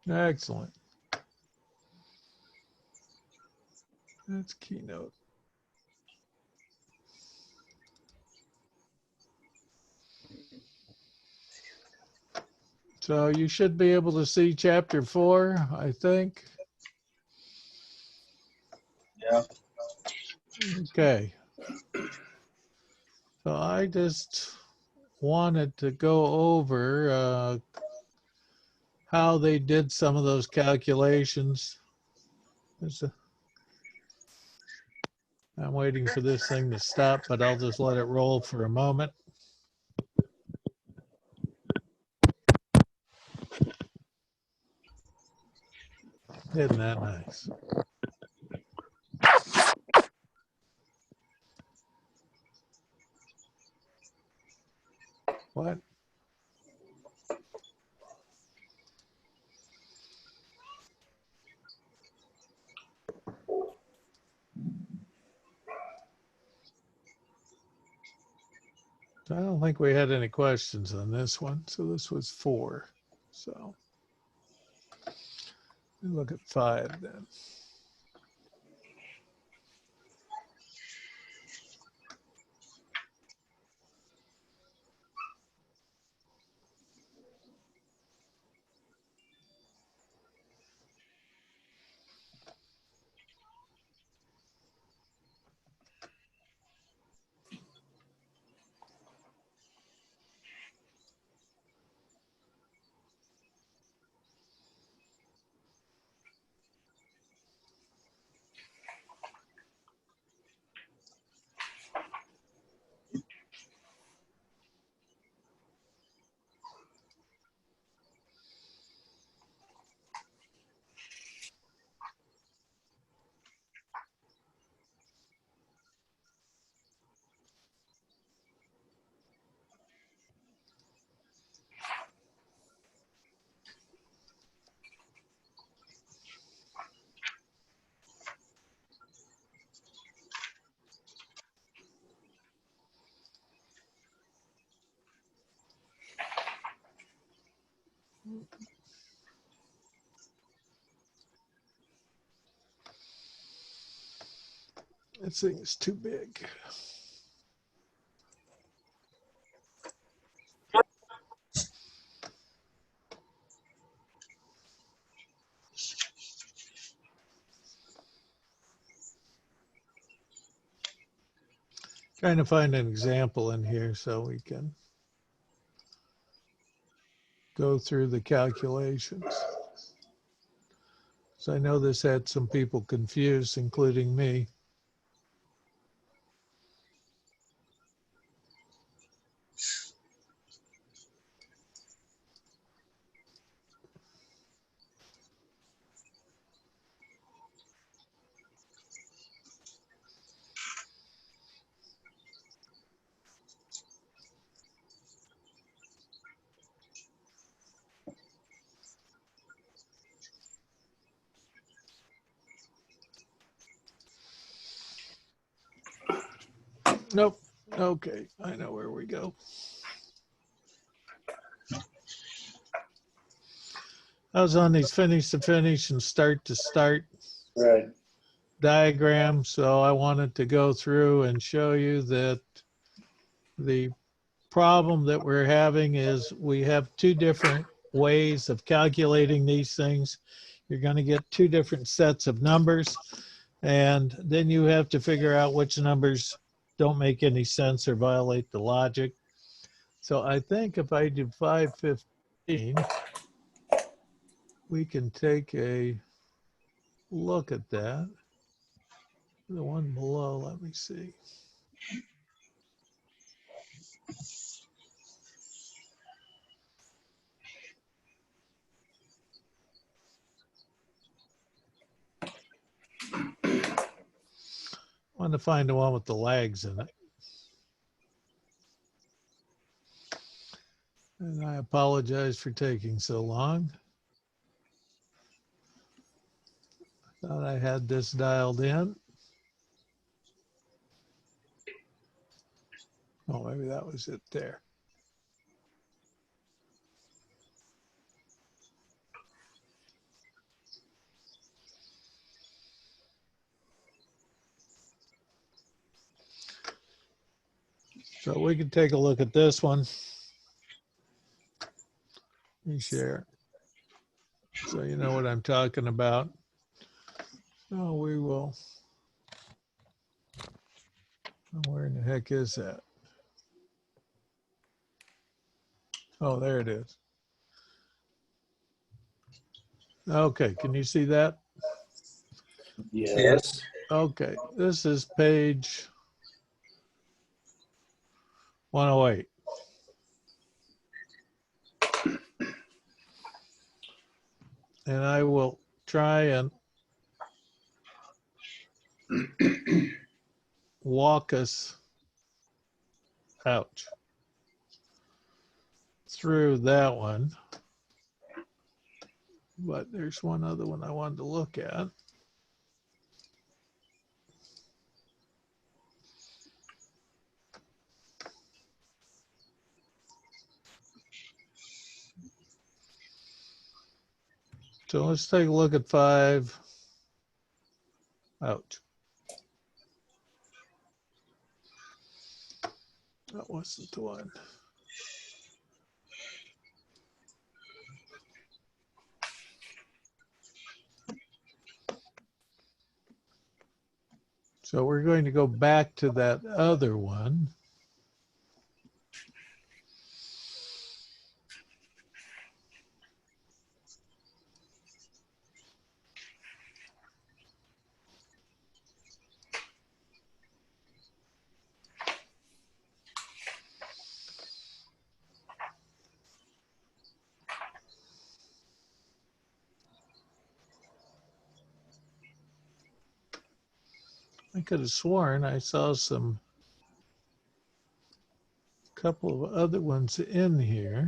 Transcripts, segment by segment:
Excellent. That's Keynote. So you should be able to see chapter 4, I think. Yeah. Okay. So I just wanted to go over how they did some of those calculations. I'm waiting for this thing to stop, but I'll just let it roll for a moment. Isn't that nice? What? I don't think we had any questions on this one. So this was 4. So we look at 5 then. This thing is too big. Trying to find an example in here so we can go through the calculations. So I know this had some people confused, including me. Nope. Okay, I know where we go. I was on these finish to finish and start to start Right. diagrams, so I wanted to go through and show you that the problem that we're having is we have 2 different ways of calculating these things. You're going to get 2 different sets of numbers, and then you have to figure out which numbers don't make any sense or violate the logic. So I think if I do 515, we can take a look at that. The one below, let me see. I want to find the one with the lags in it. And I apologize for taking so long. Thought I had this dialed in. Oh, maybe that was it there. So we can take a look at this one. Let me share so you know what I'm talking about. So we will. Where in the heck is that? Oh, there it is. Okay, can you see that? Yes. Okay, this is page 108. And I will try and walk us out through that one. But there's one other one I wanted to look at. So let's take a look at 5. Ouch. That wasn't the one. So we're going to go back to that other one. I could have sworn I saw couple of other ones in here.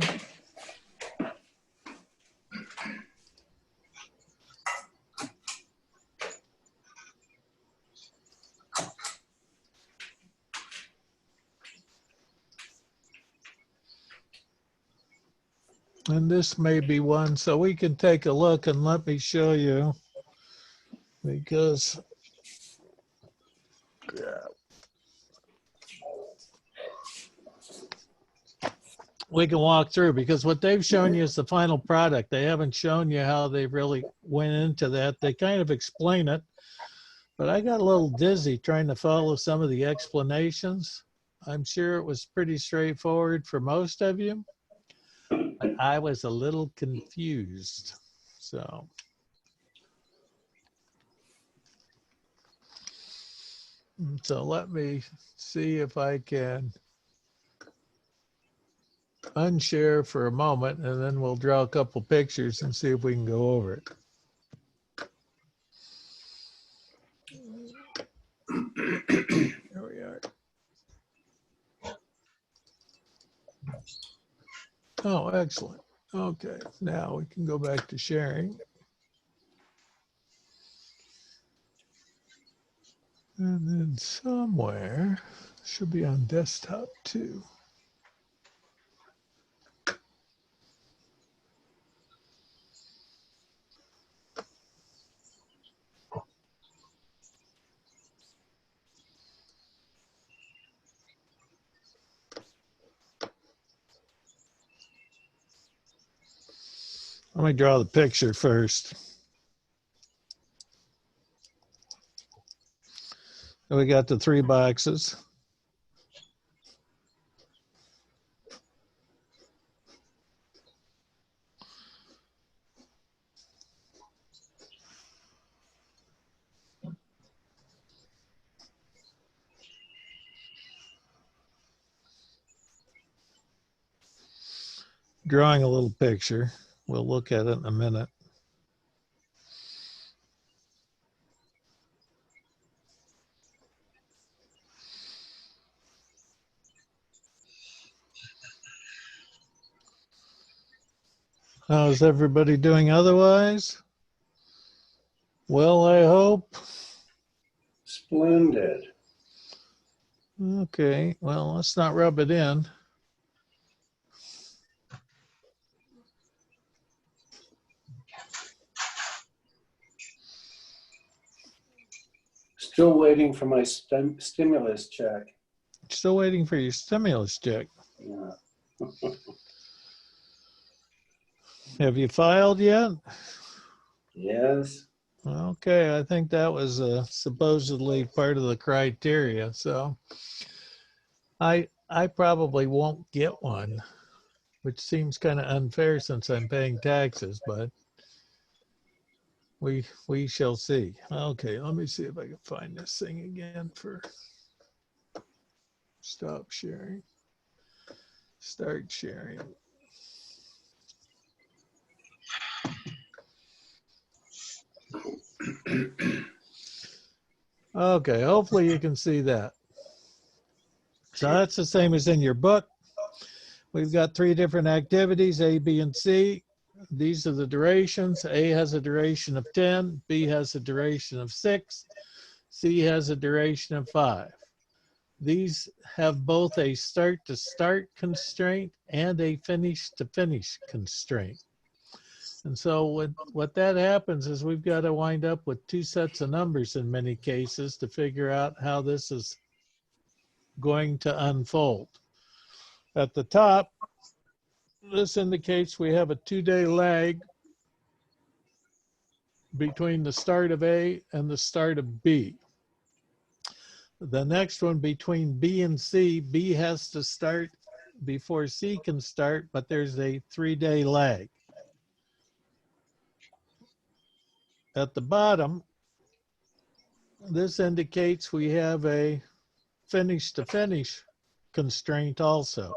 And this may be one, so we can take a look and let me show you, because we can walk through, because what they've shown you is the final product. They haven't shown you how they really went into that. They kind of explain it, but I got a little dizzy trying to follow some of the explanations. I'm sure it was pretty straightforward for most of you. I was a little confused. So let me see if I can unshare for a moment, and then we'll draw a couple pictures and see if we can go over it. Here we are. Oh, excellent. Okay, now we can go back to sharing. And then somewhere, should be on desktop too. Let me draw the picture first. So we got the 3 boxes. Drawing a little picture. We'll look at it in a minute. How's everybody doing otherwise? Well, I hope. Splendid. Okay, well, let's not rub it in. Still waiting for my stimulus check. still waiting for your stimulus check. Yeah. Have you filed yet? Yes. Okay, I think that was supposedly part of the criteria. So I probably won't get one, which seems kind of unfair since I'm paying taxes, but we shall see. Okay, let me see if I can find this thing again for stop sharing, start sharing. Okay, hopefully you can see that. So that's the same as in your book. We've got 3 different activities, A, B, and C. These are the durations. A has a duration of 10, B has a duration of 6, C has a duration of 5. These have both a start-to-start constraint and a finish-to-finish constraint. And so what that happens is we've got to wind up with 2 sets of numbers in many cases to figure out how this is going to unfold. At the top, this indicates we have a 2-day lag between the start of A and the start of B. The next one between B and C, B has to start before C can start, but there's a 3-day lag. At the bottom, this indicates we have a finish to finish constraint also.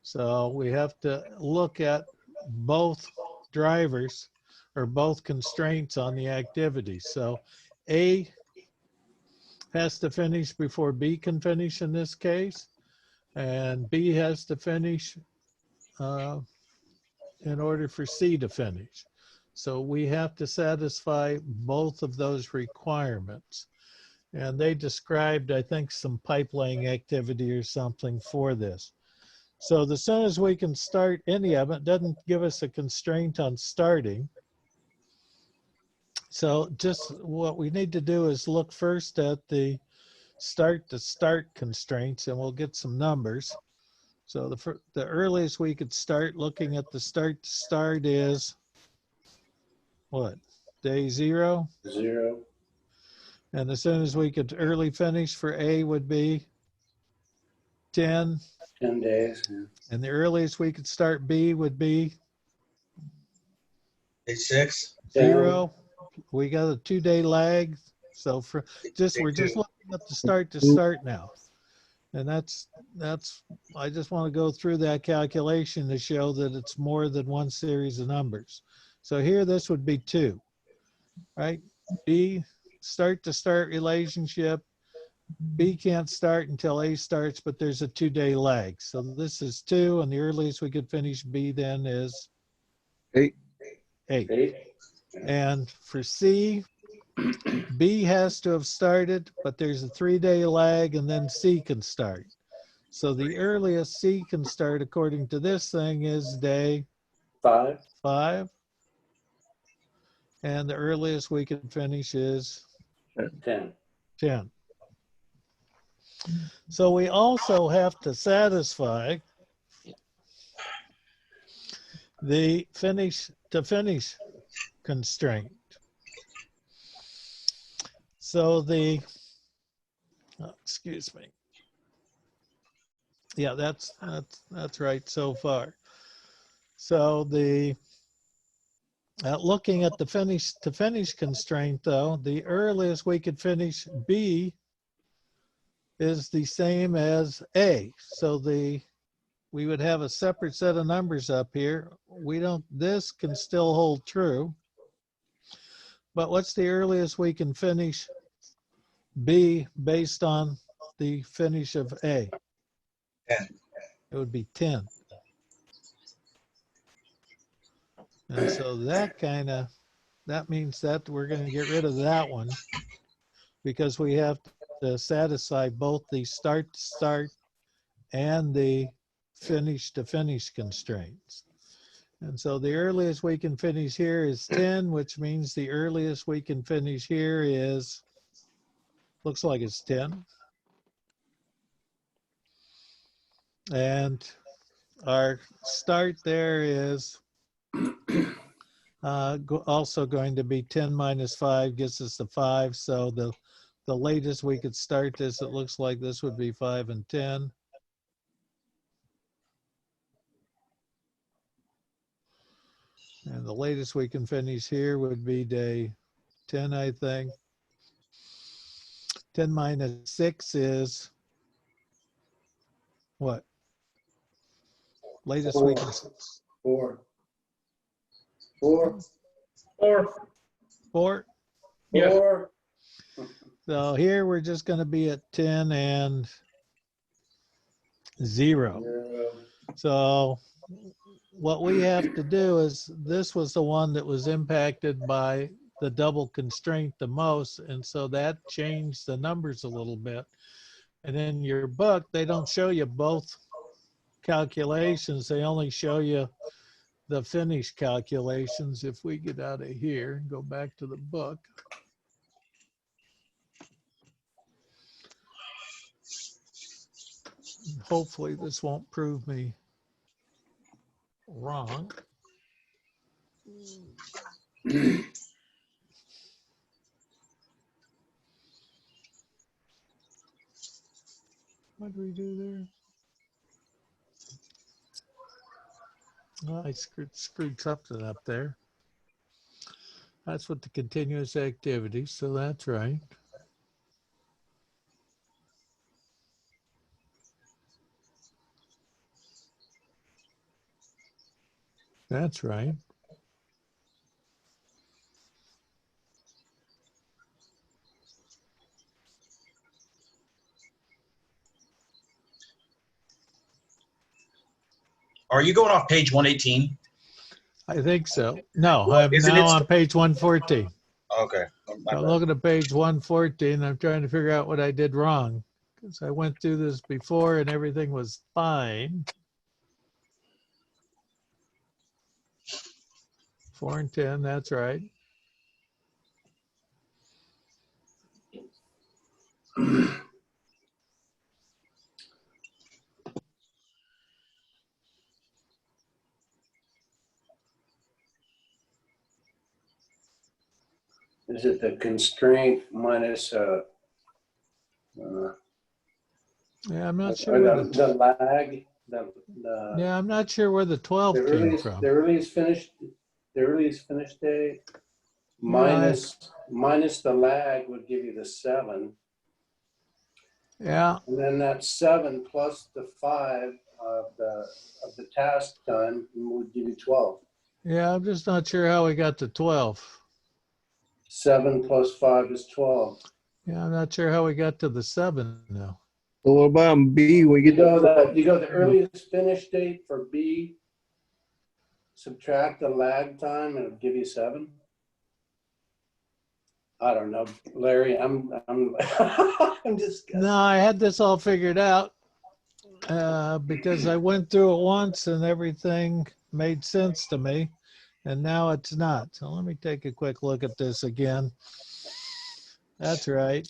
So we have to look at both drivers or both constraints on the activity. So A has to finish before B can finish in this case, and B has to finish in order for C to finish. So we have to satisfy both of those requirements. And they described, I think, some pipe laying activity or something for this. So as soon as we can start any of it, doesn't give us a constraint on starting. So just what we need to do is look first at the start to start constraints, and we'll get some numbers. So the earliest we could start looking at the start to start is what? Day 0? 0. And as soon as we could early finish for A would be 10. 10 days. Yeah. And the earliest we could start B would be Day 6. 0. We got a 2-day lag. So we're just looking at the start to start now. And that's I just want to go through that calculation to show that it's more than one series of numbers. So here this would be 2, right? B, start to start relationship. B can't start until A starts, but there's a 2-day lag. So this is 2, and the earliest we could finish B then is 8. 8. And for C, B has to have started, but there's a 3-day lag, and then C can start. So the earliest C can start, according to this thing, is day 5. 5. And the earliest we can finish is 10. 10. So we also have to satisfy the finish to finish constraint. So excuse me. Yeah, that's right so far. So looking at the finish to finish constraint though, the earliest we could finish B is the same as A. So we would have a separate set of numbers up here. This can still hold true. But what's the earliest we can finish B based on the finish of A? 10. It would be 10. And so that means that we're going to get rid of that one because we have to satisfy both the start to start and the finish to finish constraints. And so the earliest we can finish here is 10, which means the earliest we can finish here is, looks like it's 10. And our start there is also going to be 10 minus 5 gets us to 5. So the latest we could start this, it looks like this would be 5 and 10. And the latest we can finish here would be day 10, I think. 10 minus 6 is what? Latest we can. 4. 4. 4. 4. Yes. 4. So here we're just going to be at 10 and 0. 0. So what we have to do is, this was the one that was impacted by the double constraint the most. And so that changed the numbers a little bit. And in your book, they don't show you both calculations. They only show you the finished calculations. If we get out of here and go back to the book. Hopefully this won't prove me wrong. What do we do there? Well, I screwed something up there. That's what the continuous activity, so that's right. That's right. Are you going off page 118? I think so. No, Well, I'm isn't now it- on page 114. Okay. My I'm bad. looking at page 114. I'm trying to figure out what I did wrong, because I went through this before and everything was fine. 4 and 10, that's right. Is it the constraint minus Yeah, I'm not sure where the lag? yeah, I'm not sure where the 12 The came earliest, from. the earliest finish, the earliest finish date Yeah, minus the lag would give you the 7, Yeah, and then that 7 plus the 5 of the task time would give you 12. yeah, I'm just not sure how we got to 12. 7 plus 5 is 12. Yeah, I'm not sure how we got to the 7 now. So what about B? We You get go the earliest finish date for B, subtract the lag time, and it'll give you 7. I don't know, Larry. I'm I'm just guessing. No, I had this all figured out because I went through it once and everything made sense to me, and now it's not. So let me take a quick look at this again. That's right.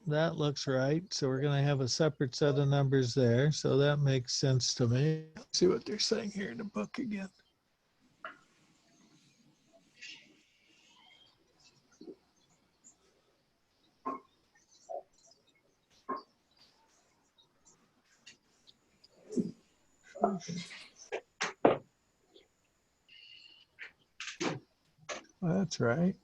That looks right. So we're going to have a separate set of numbers there. So that makes sense to me. Let's see what they're saying here in the book again. That's right.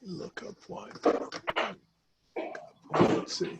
Look up why. Let's see.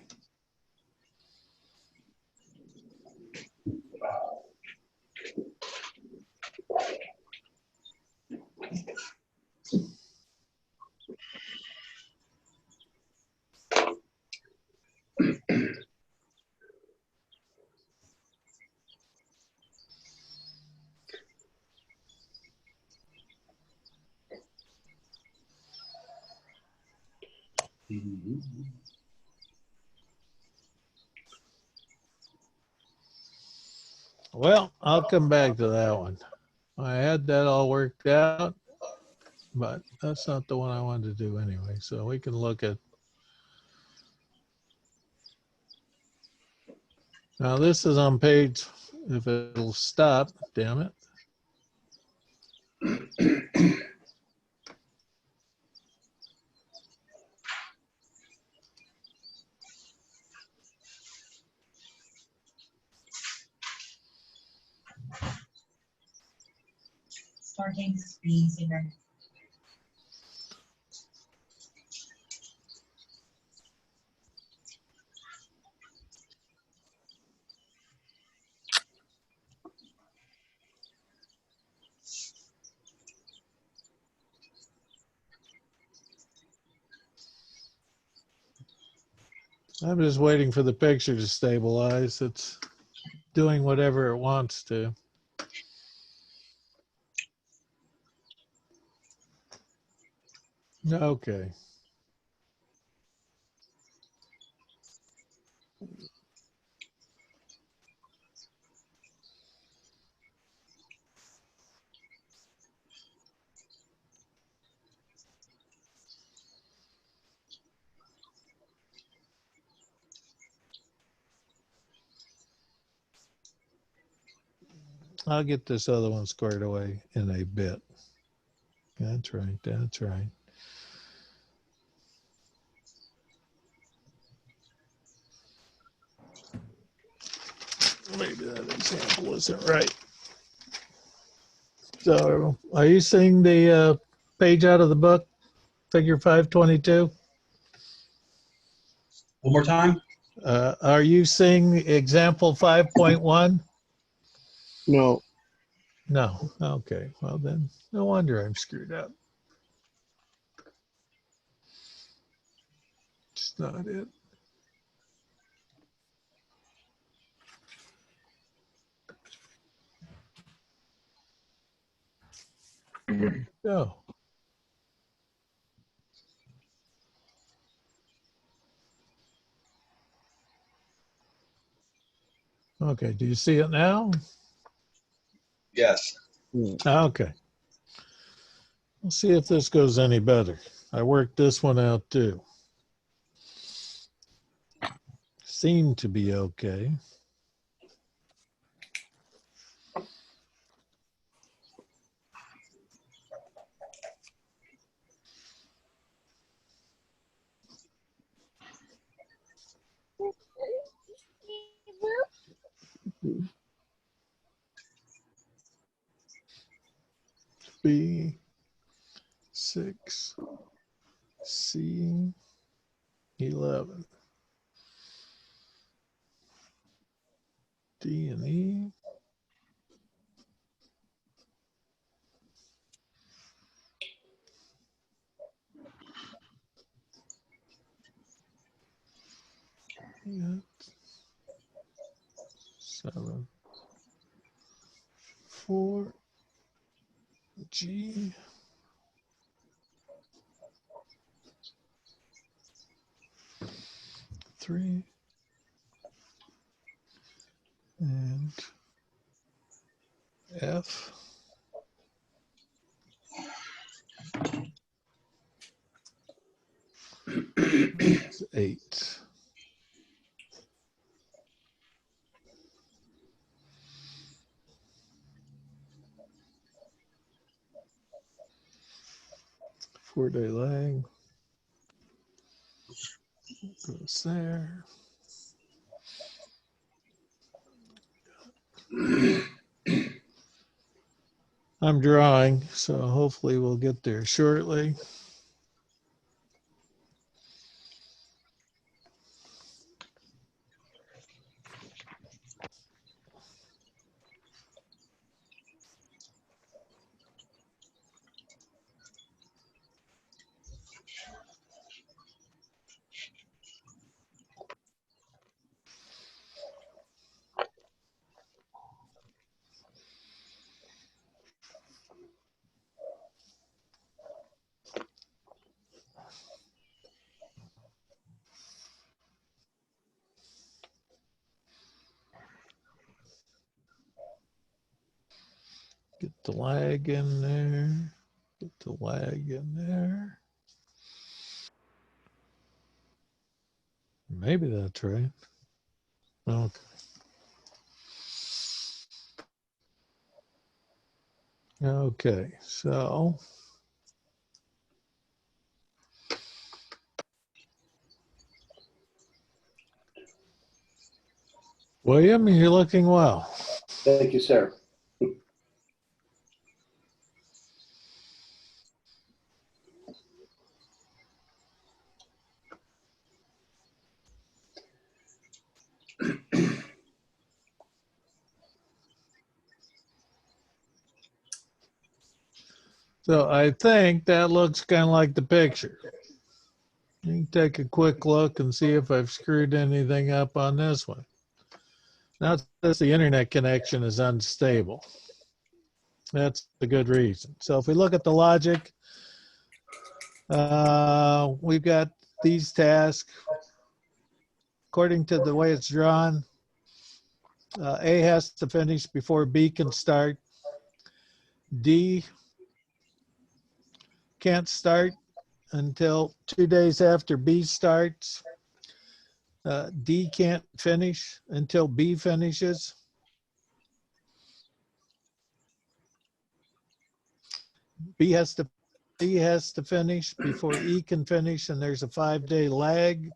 Well, I'll come back to that one. I had that all worked out, but that's not the one I wanted to do anyway. So we can look at. Now this is on page, if it'll stop, damn it. Starting squeezing her. I'm just waiting for the picture to stabilize. It's doing whatever it wants to. Okay. I'll get this other one squared away in a bit. That's right. That's right. Maybe that example isn't right. So, are you seeing the page out of the book, figure 522? One more time? Are you seeing example 5.1? No. No. Okay. Well, then, no wonder I'm screwed up. It's not it. No. Okay. Do you see it now? Yes. Okay. We'll see if this goes any better. I worked this one out too. Seemed to be okay. B, 6, C, 11. D and E. Yeah. 7, 4, G. Three and F. It's 8. Four-day lag goes there. I'm drawing, so hopefully we'll get there shortly. Get the lag in there. Get the lag in there. Maybe that's right. Okay. Okay, so William, you're looking well. Thank you, sir. So I think that looks kind of like the picture. You can take a quick look and see if I've screwed anything up on this one. Now it says the internet connection is unstable. That's a good reason. So if we look at the logic, we've got these tasks. According to the way it's drawn, A has to finish before B can start. D can't start until 2 days after B starts. D can't finish until B finishes. B has to finish before E can finish, and there's a 5-day lag.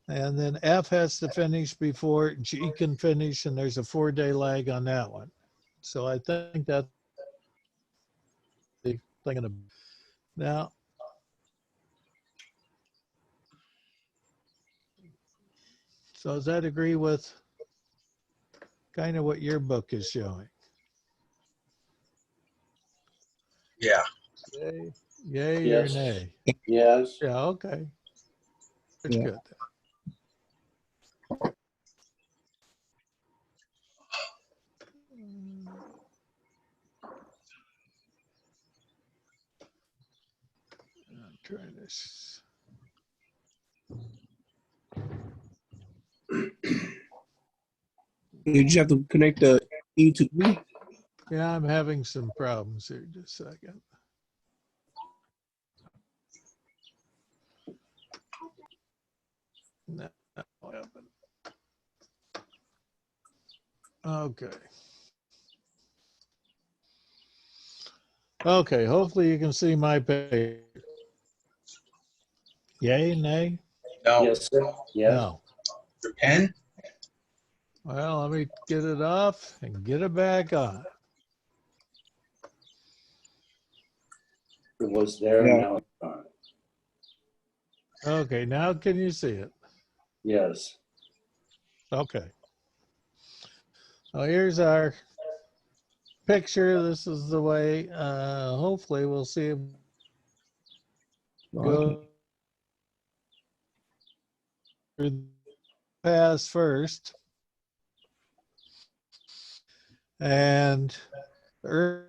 And then F has to finish before G can finish, and there's a 4-day lag on that one. So I think that's the thing. Now, so does that agree with kind of what your book is showing? Yeah. Yay, yay Yes. or nay? Yes. Yeah, okay. That's Yeah. good. I'm trying this. Did you have to connect the E to B? Yeah, I'm having some problems here. Just a second. No, that won't happen. Okay. Okay, hopefully you can see my page. Yay, nay? No. Yes, sir. Yes. No. Your pen? Well, let me get it off and get it back on. It was there. Yeah. Now it's gone. Okay, now can you see it? Yes. Okay. Well, here's our picture. This is the way, hopefully we'll see it go through the pass first. And the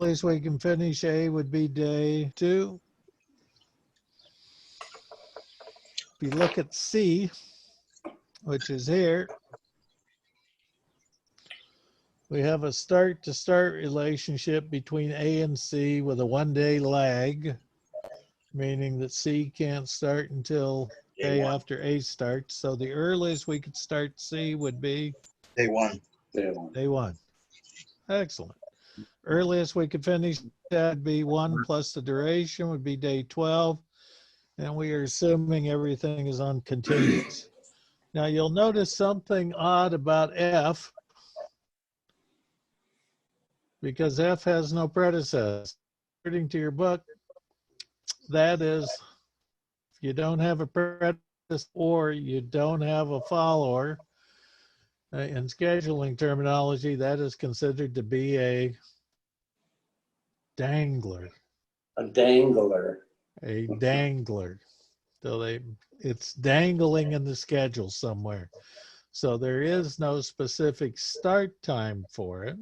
earliest we can finish A would be day 2. If you look at C, which is here, we have a start to start relationship between A and C with a 1-day lag, meaning that C can't start until day after A starts. So the earliest we could start C would be Day one. day 1. Excellent. Earliest we could finish that would be 1 plus the duration would be day 12. And we are assuming everything is on continuous. Now you'll notice something odd about F, because F has no predecessor. According to your book, that is, if you don't have a predecessor or you don't have a follower, in scheduling terminology, that is considered to be a dangler. A dangler. A dangler. So it's dangling in the schedule somewhere. So there is no specific start time for it.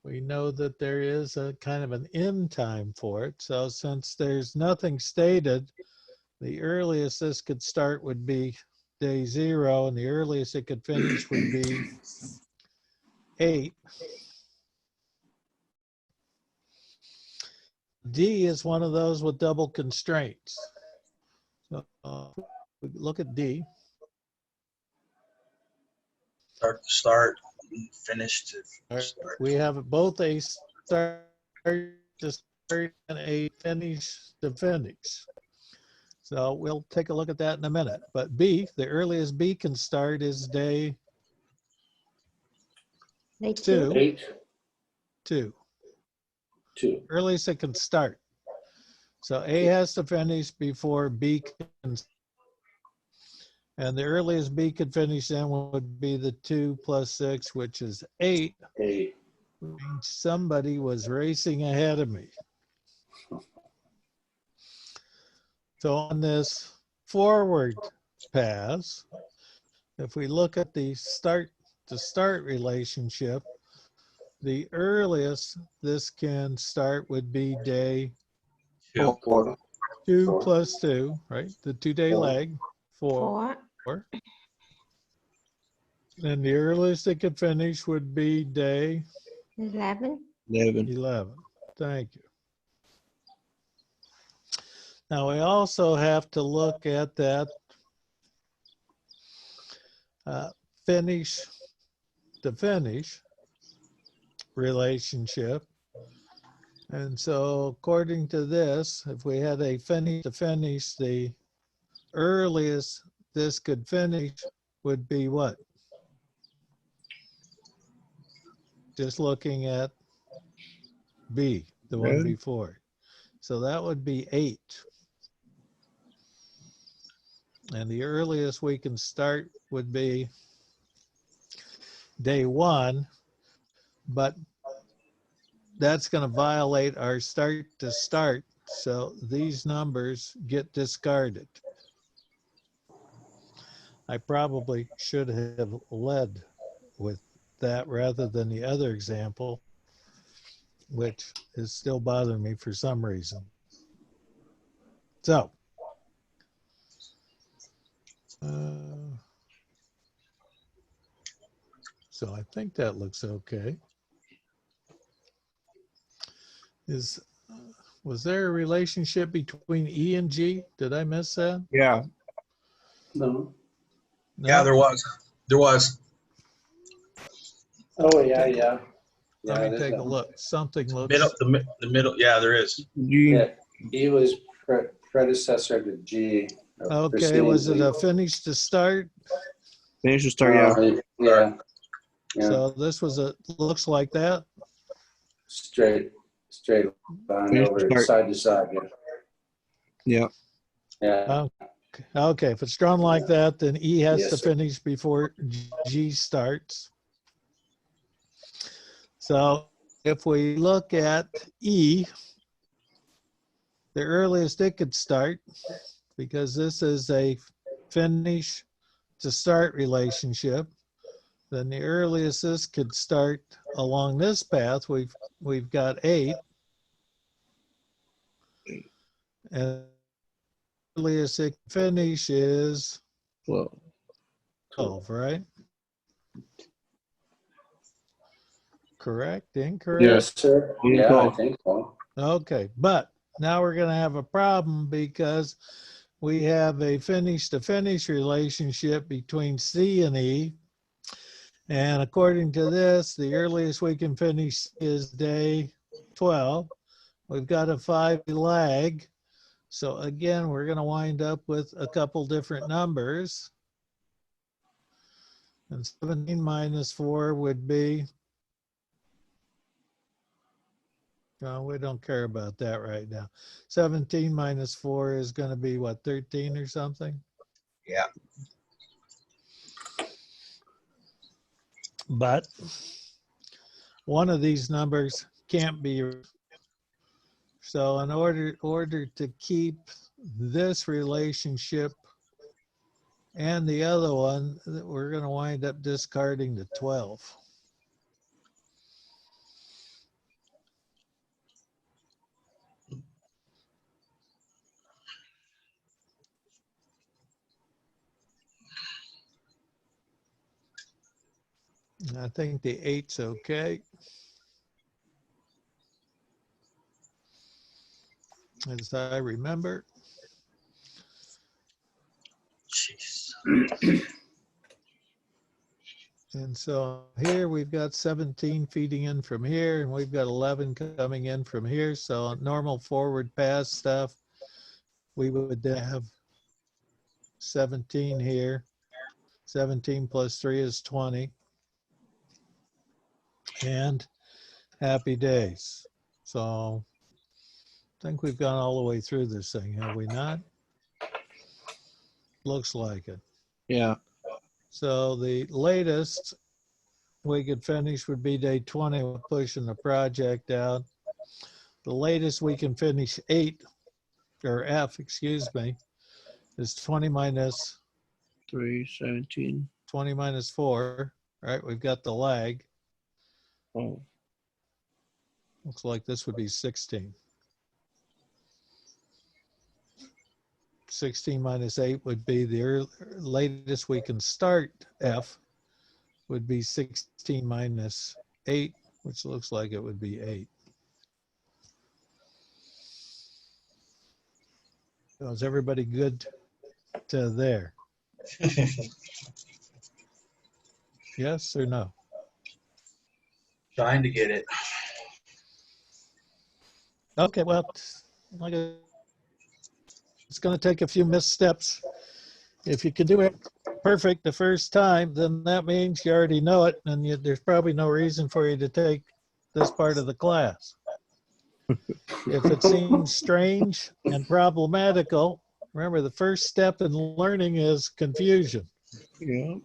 We know that there is a kind of an end time for it. So since there's nothing stated, the earliest this could start would be day 0, and the earliest it could finish would be 8. D is one of those with double constraints. So look at D. Start to start, finish to start. We have both a start to start and a finish to finish. So we'll take a look at that in a minute. But B, the earliest B can start is day Day 2. 8, 2. 2. Earliest it can start. So A has to finish before B can. And the earliest B could finish then would be the 2 plus 6, which is 8. 8. Somebody was racing ahead of me. So on this forward pass, if we look at the start to start relationship, the earliest this can start would be day 2. 4. 2 plus 2, right? The 2-day lag, 4. 4. And the earliest it could finish would be day 11. 11. 11. Thank you. Now we also have to look at that finish to finish relationship. And so according to this, if we had a finish to finish, the earliest this could finish would be what? Just looking at B, the one Right. before. So that would be 8. And the earliest we can start would be day 1, but that's going to violate our start to start. So these numbers get discarded. I probably should have led with that rather than the other example, which is still bothering me for some reason. So, so I think that looks okay. Was there a relationship between E and G? Did I miss that? Yeah. No. No? Yeah, there was. There was. Oh, yeah, yeah. Let Yeah, me take a look. Something looks, The middle. Yeah, there is. G. Yeah, E was predecessor to G. okay, was it a finish to start? Finish to start, yeah. Yeah. Yeah, So this was looks like that. straight line Finish to over start. side to side, yeah. Yeah. Yeah, Okay, if it's drawn like that, then E has Yes, to sir. finish before G starts. So if we look at E, the earliest it could start, because this is a finish to start relationship, then the earliest this could start along this path, we've got 8. And the earliest it can finish is 12. 12, right? Correct? Incorrect? yes, sir. Yeah, Yeah, I twelve. think so. Okay, but now we're going to have a problem because we have a finish to finish relationship between C and E. And according to this, the earliest we can finish is day 12. We've got a 5 lag. So again, we're going to wind up with a couple different numbers. And 17 minus 4 would be, no, we don't care about that right now. 17 minus 4 is going to be what, 13 or something? Yeah. But one of these numbers can't be. So in order to keep this relationship and the other one, we're going to wind up discarding the 12. I think the 8's okay. As I remember. Jeez. And so here we've got 17 feeding in from here, and we've got 11 coming in from here. So normal forward pass stuff, we would have 17 here. 17 plus 3 is 20. And happy days. So I think we've gone all the way through this thing, have we not? Looks like it. Yeah. So the latest we could finish would be day 20, with pushing the project out. The latest we can finish 8, or F, excuse me, is 20 minus 3, 17. 20 minus 4, right? We've got the lag. Oh, Looks like this would be 16. 16 minus 8 would be the latest we can start F, would be 16 minus 8, which looks like it would be 8. So is everybody good to there? Yes or no? Trying to get it. Okay, well, like it's going to take a few missteps. If you can do it perfect the first time, then that means you already know it, and there's probably no reason for you to take this part of the class. If it seems strange and problematical, remember the first step in learning is confusion. yeah.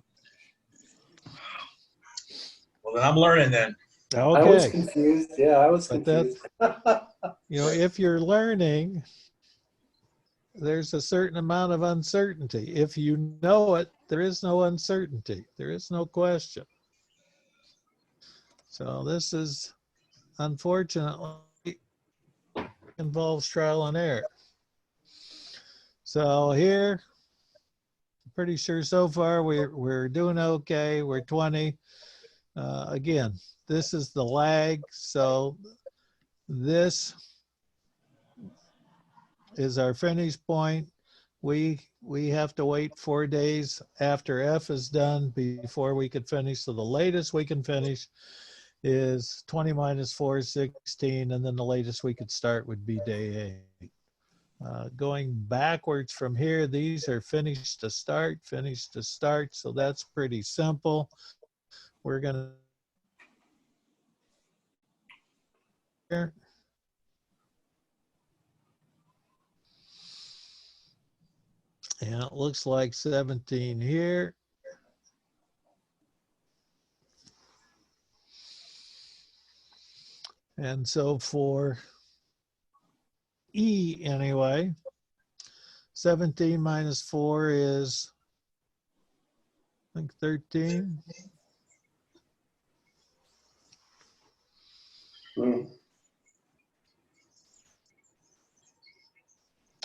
Well, then I'm learning then. I was Okay, confused. Yeah, I was But that- confused. if you're learning, there's a certain amount of uncertainty. If you know it, there is no uncertainty. There is no question. So this is, unfortunately, involves trial and error. So here, pretty sure so far we're doing okay. We're 20. Again, this is the lag. So this is our finish point. We have to wait 4 days after F is done before we could finish. So the latest we can finish is 20 minus 4 is 16, and then the latest we could start would be day 8. Going backwards from here, these are finish to start, so that's pretty simple. We're gonna here. And it looks like 17 here. And so for E anyway, 17 minus 4 is, I think, 13. Mm.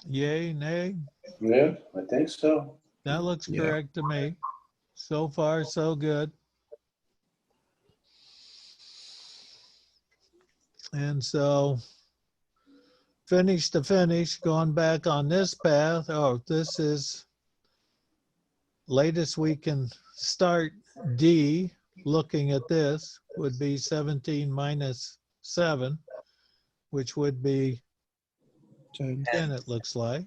Yay, nay? Yeah, I think so. That looks Yeah. correct to me. So far, so good. And so finish to finish, going back on this path. Oh, this is latest we can start D, looking at this, would be 17 minus 7, which would be 10. 10, it looks like.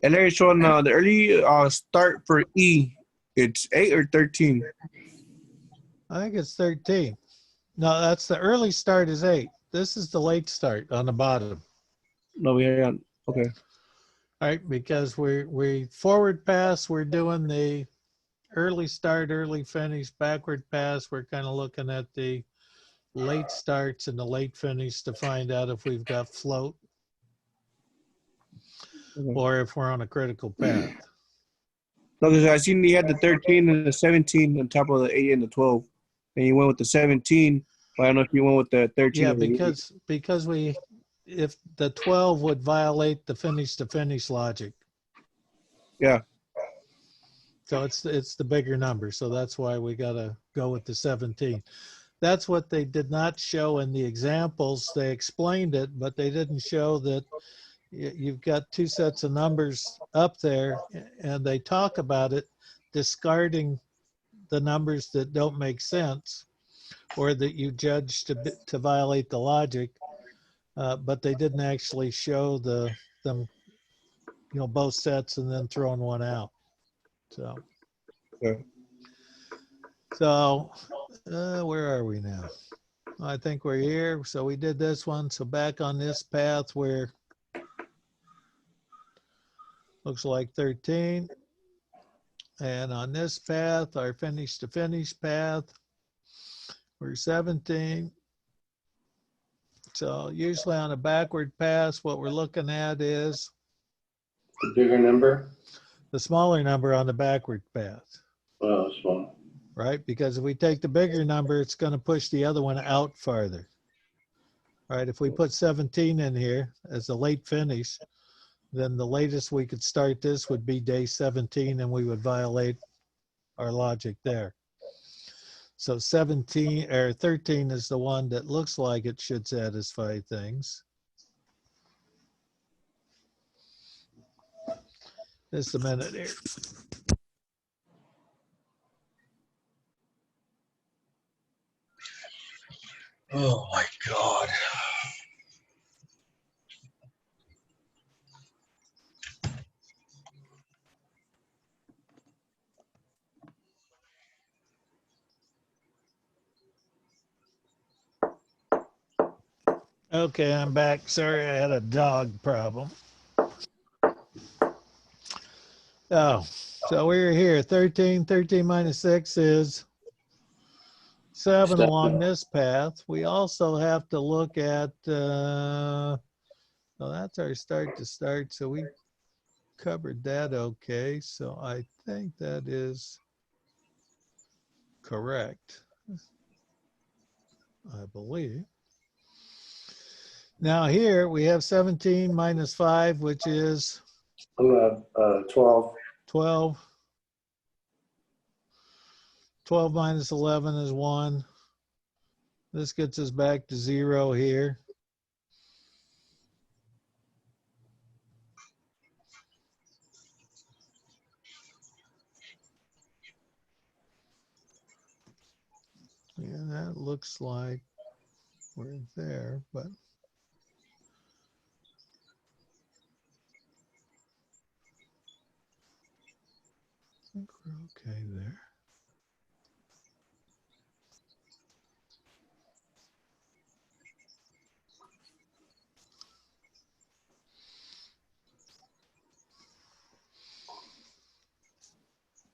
And there's one, the early start for E. It's 8 or 13. I think it's 13. No, that's the early start is 8. This is the late start on the bottom. No, we are on. Okay. All right, because we forward pass, we're doing the early start, early finish, backward pass. We're kind of looking at the late starts and the late finish to find out if we've got float Okay. or if we're on a critical path. No, because I seen he had the 13 and the 17 on top of the 8 and the 12. And you went with the 17. But I don't know if you went with the 13. Yeah, or the 8. because if the 12 would violate the finish to finish logic. Yeah. So it's the bigger number. So that's why we got to go with the 17. That's what they did not show in the examples. They explained it, but they didn't show that you've got two sets of numbers up there, and they talk about it, discarding the numbers that don't make sense or that you judge to violate the logic, but they didn't actually show them, both sets and then throwing one out. So, Okay. so where are we now? I think we're here. So we did this one. So back on this path where looks like 13. And on this path, our finish to finish path, we're 17. So usually on a backward pass, what we're looking at is The bigger number? the smaller number on the backward path, Oh, small. right? Because if we take the bigger number, it's going to push the other one out farther. All right, if we put 17 in here as a late finish, then the latest we could start this would be day 17, and we would violate our logic there. So 17 or 13 is the one that looks like it should satisfy things. Just a minute here. Oh my God. Okay, I'm back. Sorry, I had a dog problem. Oh, so we're here. 13 minus 6 is 7 along this path. We also have to look at, well, that's our start to start. So we covered that okay. So I think that is correct, I believe. Now here we have 17 minus 5, which is I'm gonna 12. 12. 12 minus 11 is 1. This gets us back to 0 here. Yeah, that looks like we're there, but I think we're okay there.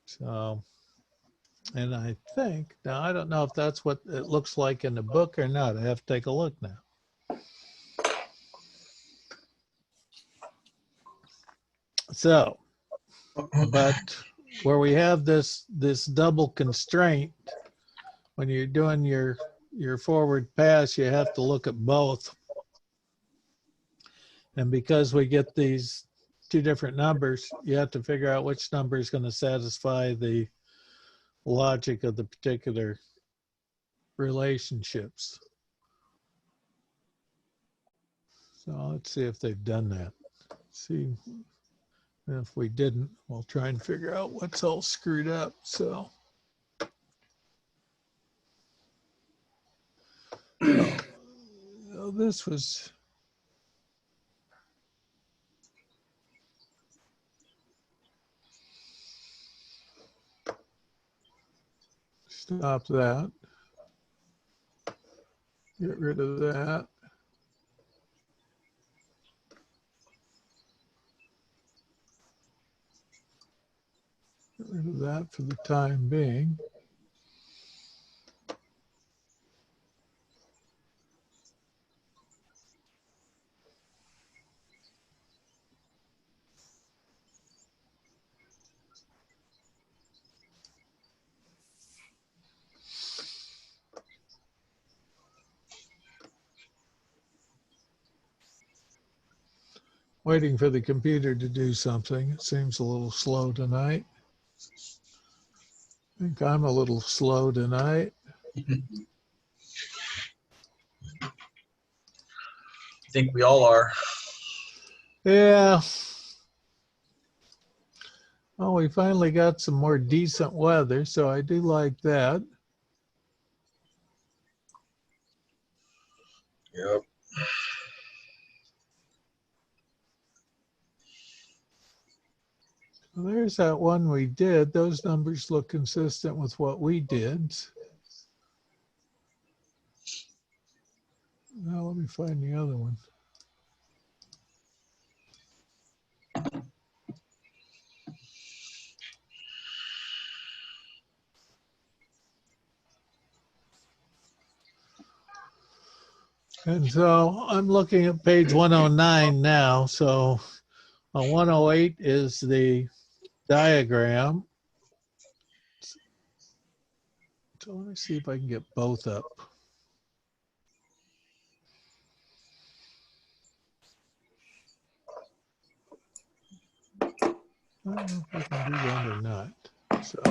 So, and I think, now I don't know if that's what it looks like in the book or not. I have to take a look now. So, but where we have this double constraint, when you're doing your forward pass, you have to look at both. And because we get these two different numbers, you have to figure out which number is going to satisfy the logic of the particular relationships. So let's see if they've done that. See if we didn't, we'll try and figure out what's all screwed up. So this was stop that. Get rid of that. Get rid of that for the time being. Waiting for the computer to do something. It seems a little slow tonight. think I'm a little slow tonight. I think we all are. Yeah. Well, we finally got some more decent weather, so I do like that. Yep. Well, there's that one we did. Those numbers look consistent with what we did. Now let me find the other one. And so I'm looking at page 109 now. So 108 is the diagram. So let me see if I can get both up. I don't know if I can do that or not. So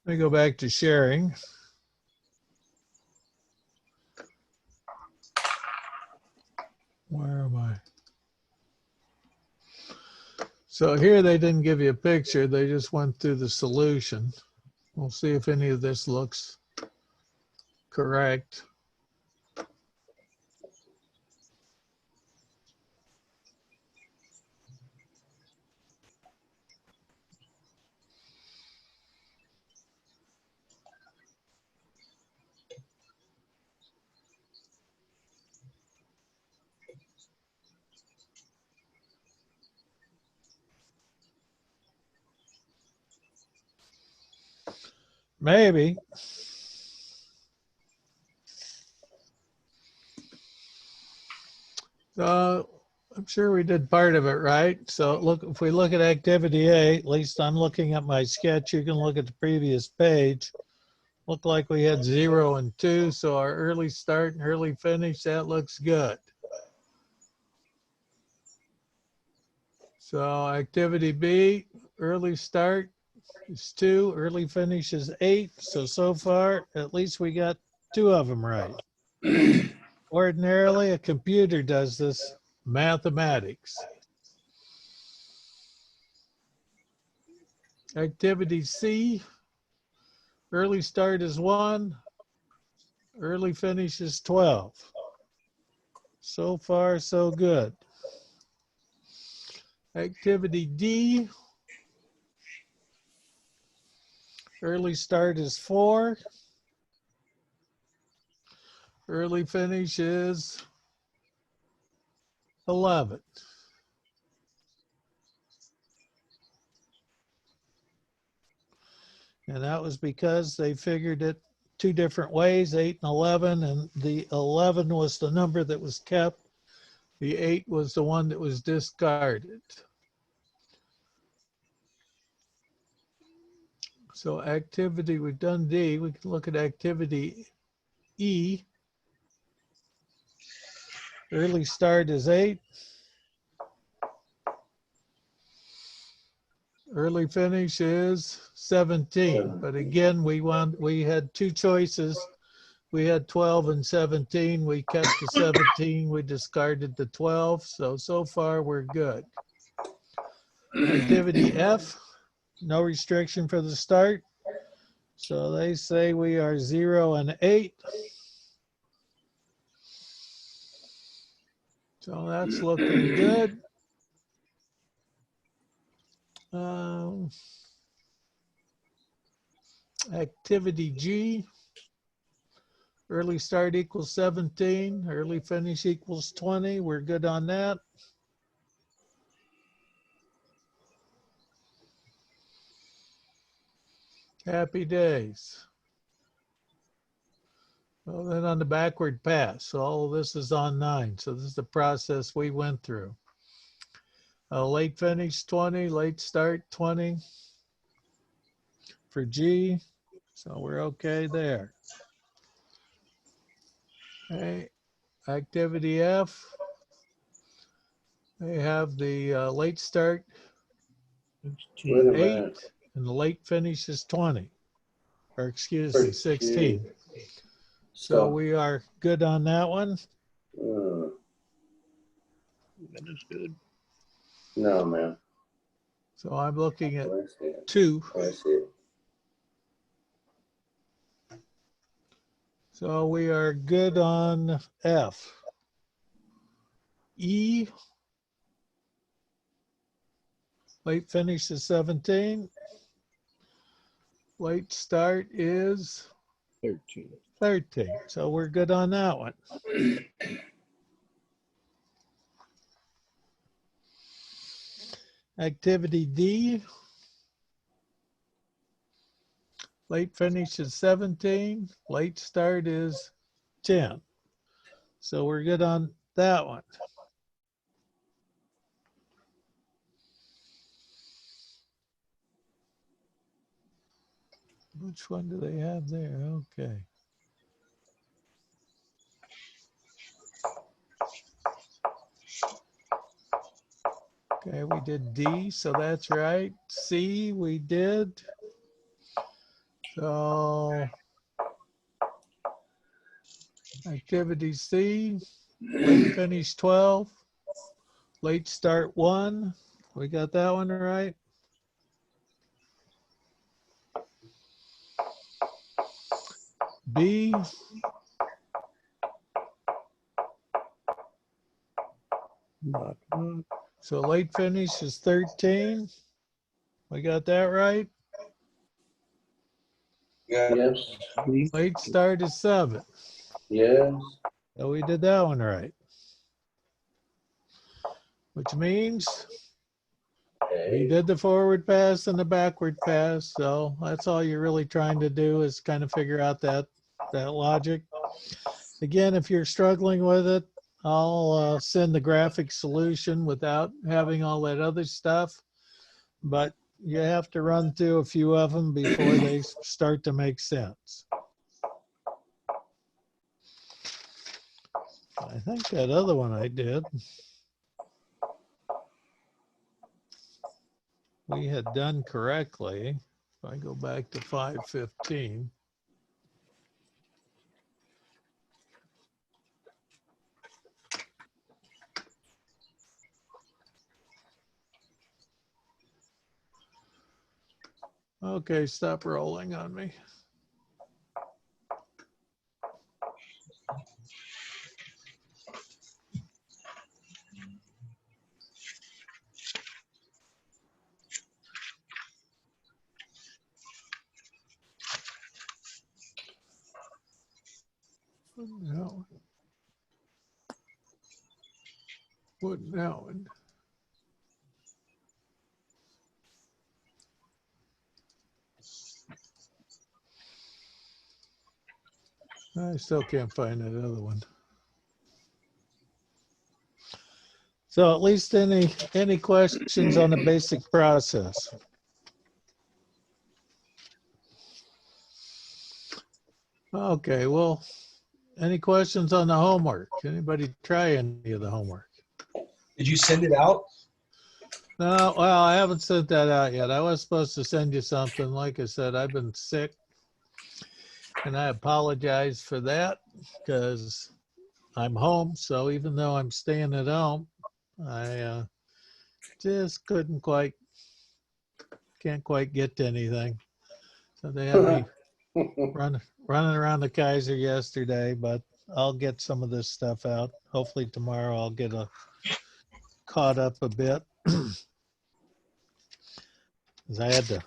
let me go back to sharing. Where am I? So here they didn't give you a picture. They just went through the solution. We'll see if any of this looks correct. Maybe. I'm sure we did part of it right. So look, if we look at activity A, at least I'm looking at my sketch. You can look at the previous page. Looked like we had 0 and 2. So our early start and early finish, that looks good. So activity B, early start is 2, early finish is 8. So far, at least we got 2 of them right. Ordinarily, a computer does this mathematics. Activity C, early start is 1, early finish is 12. So far, so good. Activity D, early start is 4, early finish is 11. And that was because they figured it 2 different ways, 8 and 11, and the 11 was the number that was kept. The 8 was the one that was discarded. So activity, we've done D, we can look at activity E. Early start is 8. Early finish is 17. But again, we had 2 choices. We had 12 and 17. We kept the 17. We discarded the 12. So far we're good. Activity F, no restriction for the start. So they say we are 0 and 8. So that's looking good. Activity G, early start equals 17, early finish equals 20. We're good on that. Happy days. Well, then on the backward pass, so all of this is on 9. So this is the process we went through. Late finish 20, late start 20 for G. So we're okay there. Okay, activity F. They have the late start Wait a 8. minute. the late finish is 20, or excuse me, 16. So we are good on that one. That is good. No, man. So I'm looking at I see it. 2. I see it. So we are good on F. E, late finish is 17. Late start is 13. 13. So we're good on that one. Activity D, late finish is 17. Late start is 10. So we're good on that one. Which one do they have there? Okay. Okay, we did D, so that's right. C, we did. So activity C, late finish 12, late start 1. We got that one right. B, Not. so late finish is 13. We got that right. Yeah. Yes. B. Late start is 7. Yes. So we did that one right. Which means we Okay. did the forward pass and the backward pass. So that's all you're really trying to do is kind of figure out that logic. Again, if you're struggling with it, I'll send the graphic solution without having all that other stuff. But you have to run through a few of them before they start to make sense. I think that other one I did, we had done correctly. If I go back to 515. Okay, stop rolling on me. No. What now? I still can't find that other one. So at least any questions on the basic process? Okay, well, any questions on the homework? Anybody try any of the homework? Did you send it out? No, well, I haven't sent that out yet. I was supposed to send you something. Like I said, I've been sick. And I apologize for that because I'm home. So even though I'm staying at home, I just can't quite get to anything. So they had me running around the Kaiser yesterday, but I'll get some of this stuff out. Hopefully tomorrow I'll get caught up a bit. Because I had to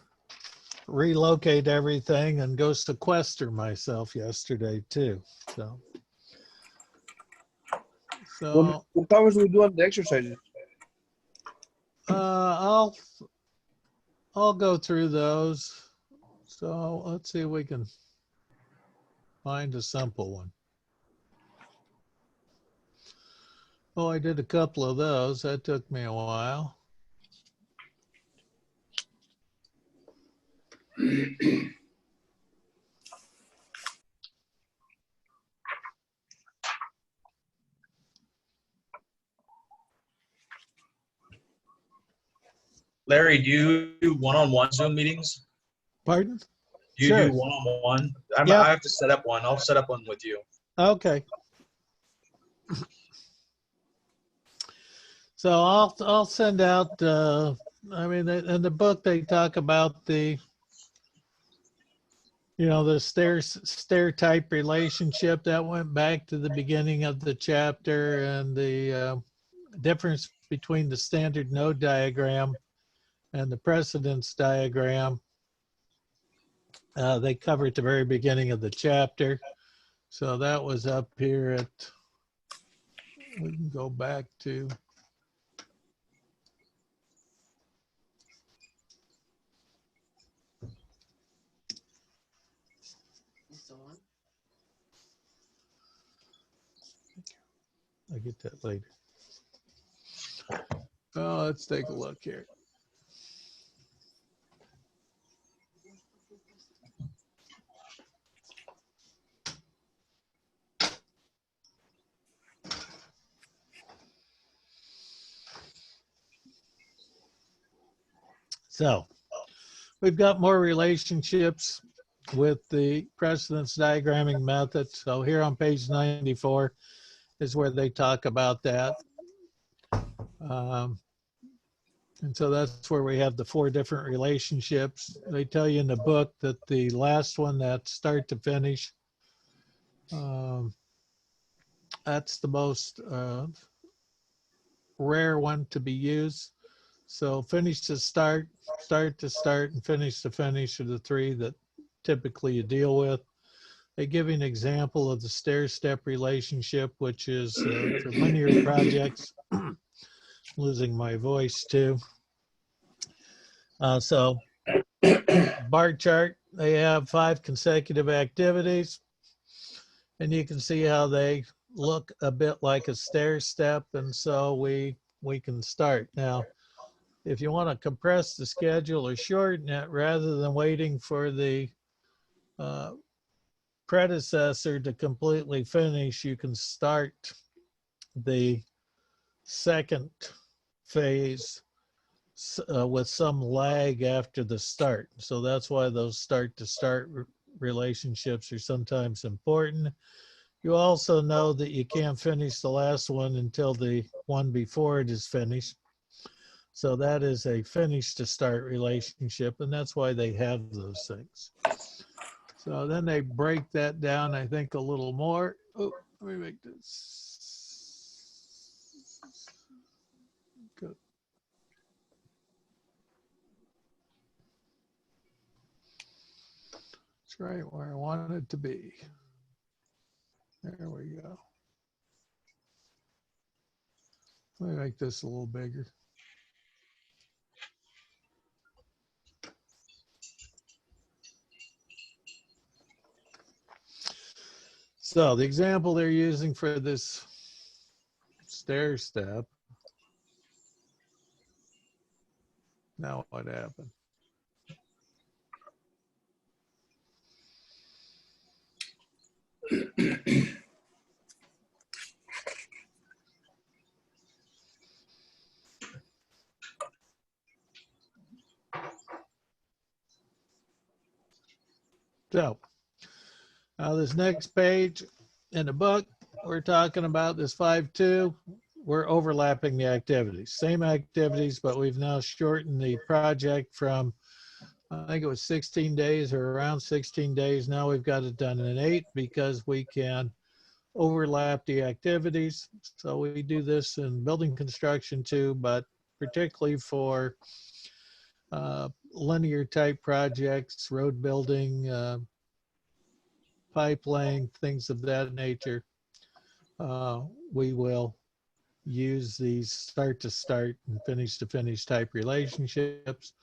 relocate everything and go sequester myself yesterday too. So What hours do we do on the exercises? I'll go through those. So let's see if we can find a simple one. Oh, I did a couple of those. That took me a while. Larry, do you do one-on-one Zoom meetings? Pardon? You Sure. do one-on-one? Yep. I have to set up one. I'll set up one with you. Okay. So I'll send out, I mean, in the book, they talk about the, the stair type relationship that went back to the beginning of the chapter, and the difference between the standard node diagram and the precedence diagram. They cover at the very beginning of the chapter. So that was up here at, we can go back to, I'll get that later. Oh, let's take a look here. So we've got more relationships with the precedence diagramming method. So here on page 94 is where they talk about that. And so that's where we have the 4 different relationships. They tell you in the book that the last one, that start to finish, that's the most rare one to be used. So finish to start, start to start, and finish to finish are the 3 that typically you deal with. They give you an example of the stair-step relationship, which is for linear projects. Losing my voice too. So bar chart, they have 5 consecutive activities, and you can see how they look a bit like a stair step, and so we can start. Now, if you want to compress the schedule or shorten it, rather than waiting for the predecessor to completely finish, you can start the second phase with some lag after the start. So that's why those start to start relationships are sometimes important. You also know that you can't finish the last one until the one before it is finished. So that is a finish to start relationship, and that's why they have those things. So then they break that down, I think, a little more. Oh, let me make this. Good. That's right where I wanted it to be. There we go. Let me make this a little bigger. So the example they're using for this stair step. Now what happened? So this next page in the book, we're talking about this 5.2. We're overlapping the activities, same activities, but we've now shortened the project from, I think it was 16 days or around 16 days. Now we've got it done in 8 because we can overlap the activities. So we do this in building construction too, but particularly for linear type projects, road building, pipe laying, things of that nature. We will use these start to start and finish to finish type relationships.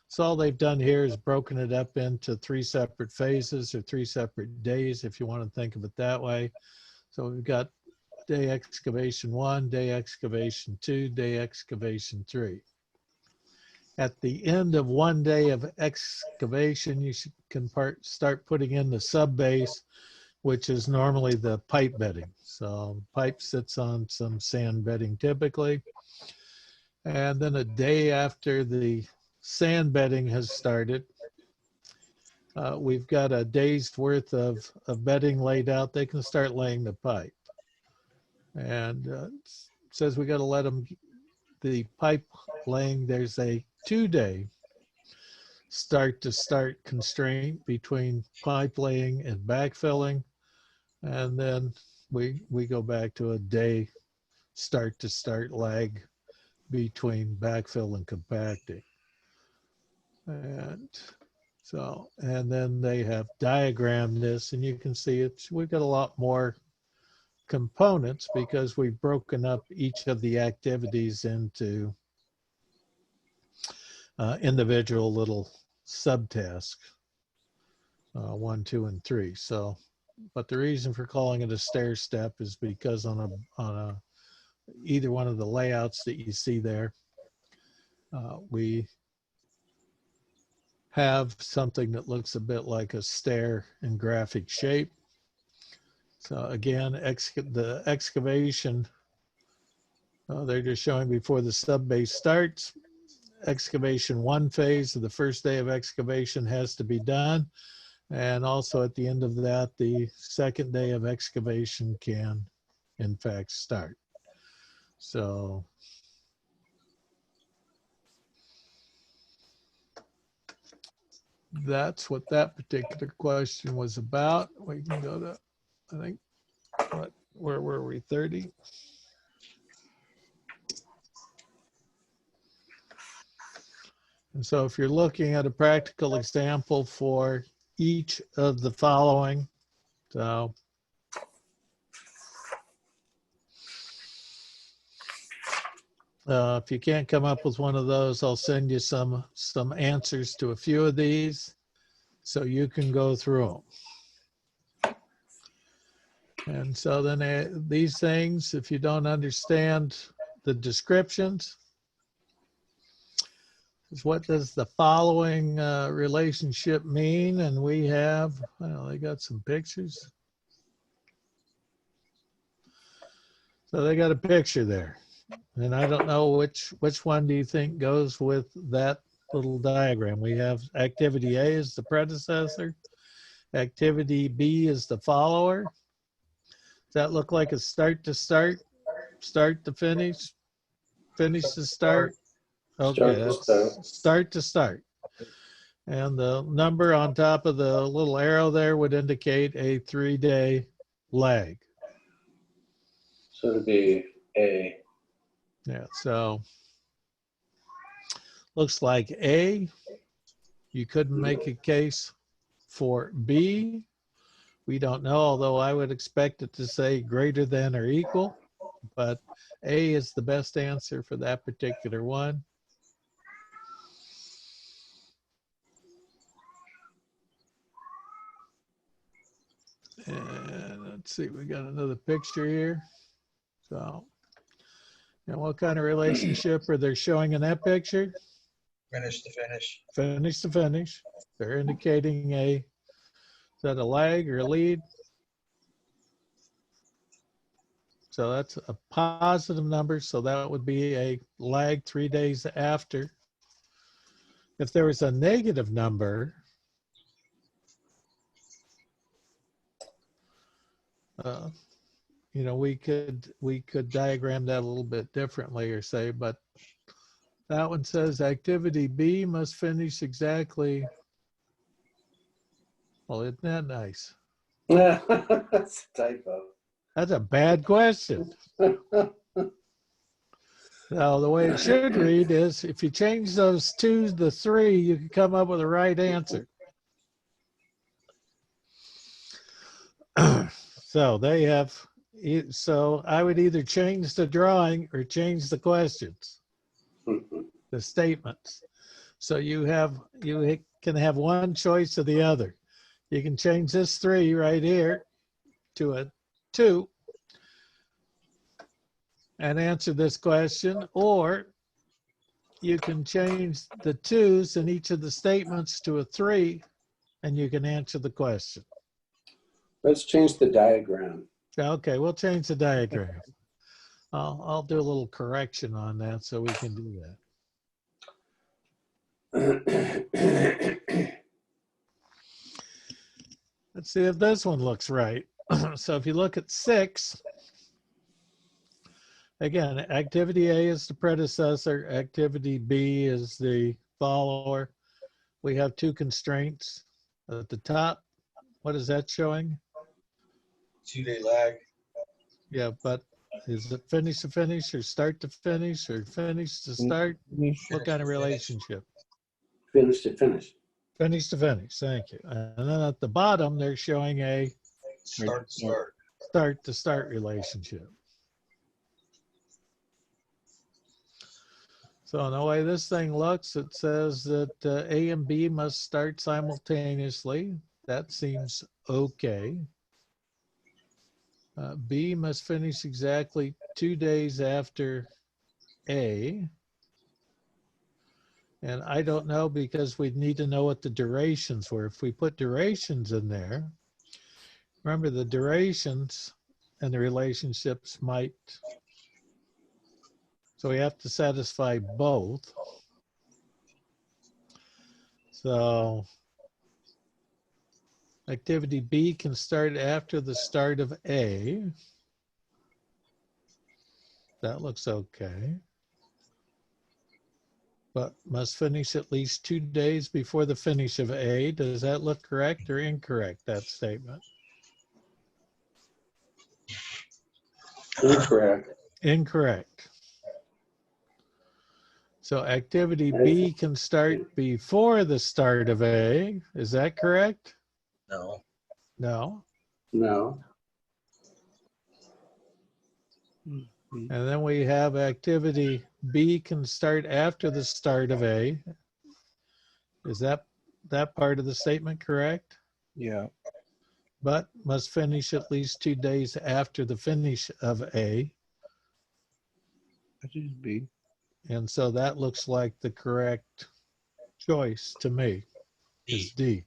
So all they've done here is broken it up into 3 separate phases or 3 separate days, if you want to think of it that way. So we've got day excavation 1, day excavation 2, day excavation 3. At the end of 1 day of excavation, you can start putting in the sub base, which is normally the pipe bedding. So pipe sits on some sand bedding typically. And then a day after the sand bedding has started, we've got a day's worth of bedding laid out, they can start laying the pipe. And it says we got to let them, the pipe laying, there's a 2-day start to start constraint between pipe laying and backfilling. And then we go back to a day start to start lag between backfill and compacting. And so, and then they have diagrammed this, and you can see it's, we've got a lot more components because we've broken up each of the activities into individual little subtasks, 1, 2, and 3. So, but the reason for calling it a stair step is because on a either one of the layouts that you see there, we have something that looks a bit like a stair in graphic shape. So again, the excavation, they're just showing before the subbase starts. Excavation 1 phase of the first day of excavation has to be done. And also at the end of that, the second day of excavation can in fact start. So that's what that particular question was about. We can go to, I think, where were we, 30? And so if you're looking at a practical example for each of the following, so if you can't come up with one of those, I'll send you some answers to a few of these so you can go through them. And so then these things, if you don't understand the descriptions, is what does the following relationship mean? And we have, well, they got some pictures. So they got a picture there. And I don't know which one do you think goes with that little diagram. We have activity A is the predecessor. Activity B is the follower. Does that look like a start to start, start to finish, finish to start? Okay, that's start to start. And the number on top of the little arrow there would indicate a 3-day lag. So it'd be A. Yeah, so looks like A, you couldn't make a case for B. We don't know, although I would expect it to say greater than or equal, but A is the best answer for that particular one. And let's see, we got another picture here. So, and what kind of relationship are they showing in that picture? Finish to finish. Finish to finish. They're indicating is that a lag or a lead? So that's a positive number. So that would be a lag 3 days after. If there was a negative number, you know, we could diagram that a little bit differently or say, but that one says activity B must finish exactly. Well, isn't that nice? That's a typo. That's a bad question. Now, the way it should read is if you change those 2 to 3, you can come up with the right answer. So they have, so I would either change the drawing or change the questions, the statements. So you can have one choice or the other. You can change this 3 right here to a 2 and answer this question, or you can change the 2's in each of the statements to a 3 and you can answer the question. Let's change the diagram. Okay, we'll change the diagram. I'll do a little correction on that so we can do that. Let's see if this one looks right. So if you look at 6, again, activity A is the predecessor, activity B is the follower. We have 2 constraints at the top. What is that showing? 2-day lag. Yeah, but is it finish to finish or start to finish or finish to start? What kind of relationship? Finish to finish. Finish to finish, thank you. And then at the bottom, they're showing a Start to start. start to start relationship. So in the way this thing looks, it says that A and B must start simultaneously. That seems okay. B must finish exactly 2 days after A. And I don't know because we'd need to know what the durations were. If we put durations in there, remember the durations and the relationships might, so we have to satisfy both. So activity B can start after the start of A. That looks okay. But must finish at least 2 days before the finish of A. Does that look correct or incorrect, that statement? Incorrect. Incorrect. So activity B can start before the start of A. Is that correct? No. No. No. And then we have activity B can start after the start of A. Is that part of the statement correct? Yeah. But must finish at least 2 days after the finish of A. That should be. And so that looks like the correct choice to me is D.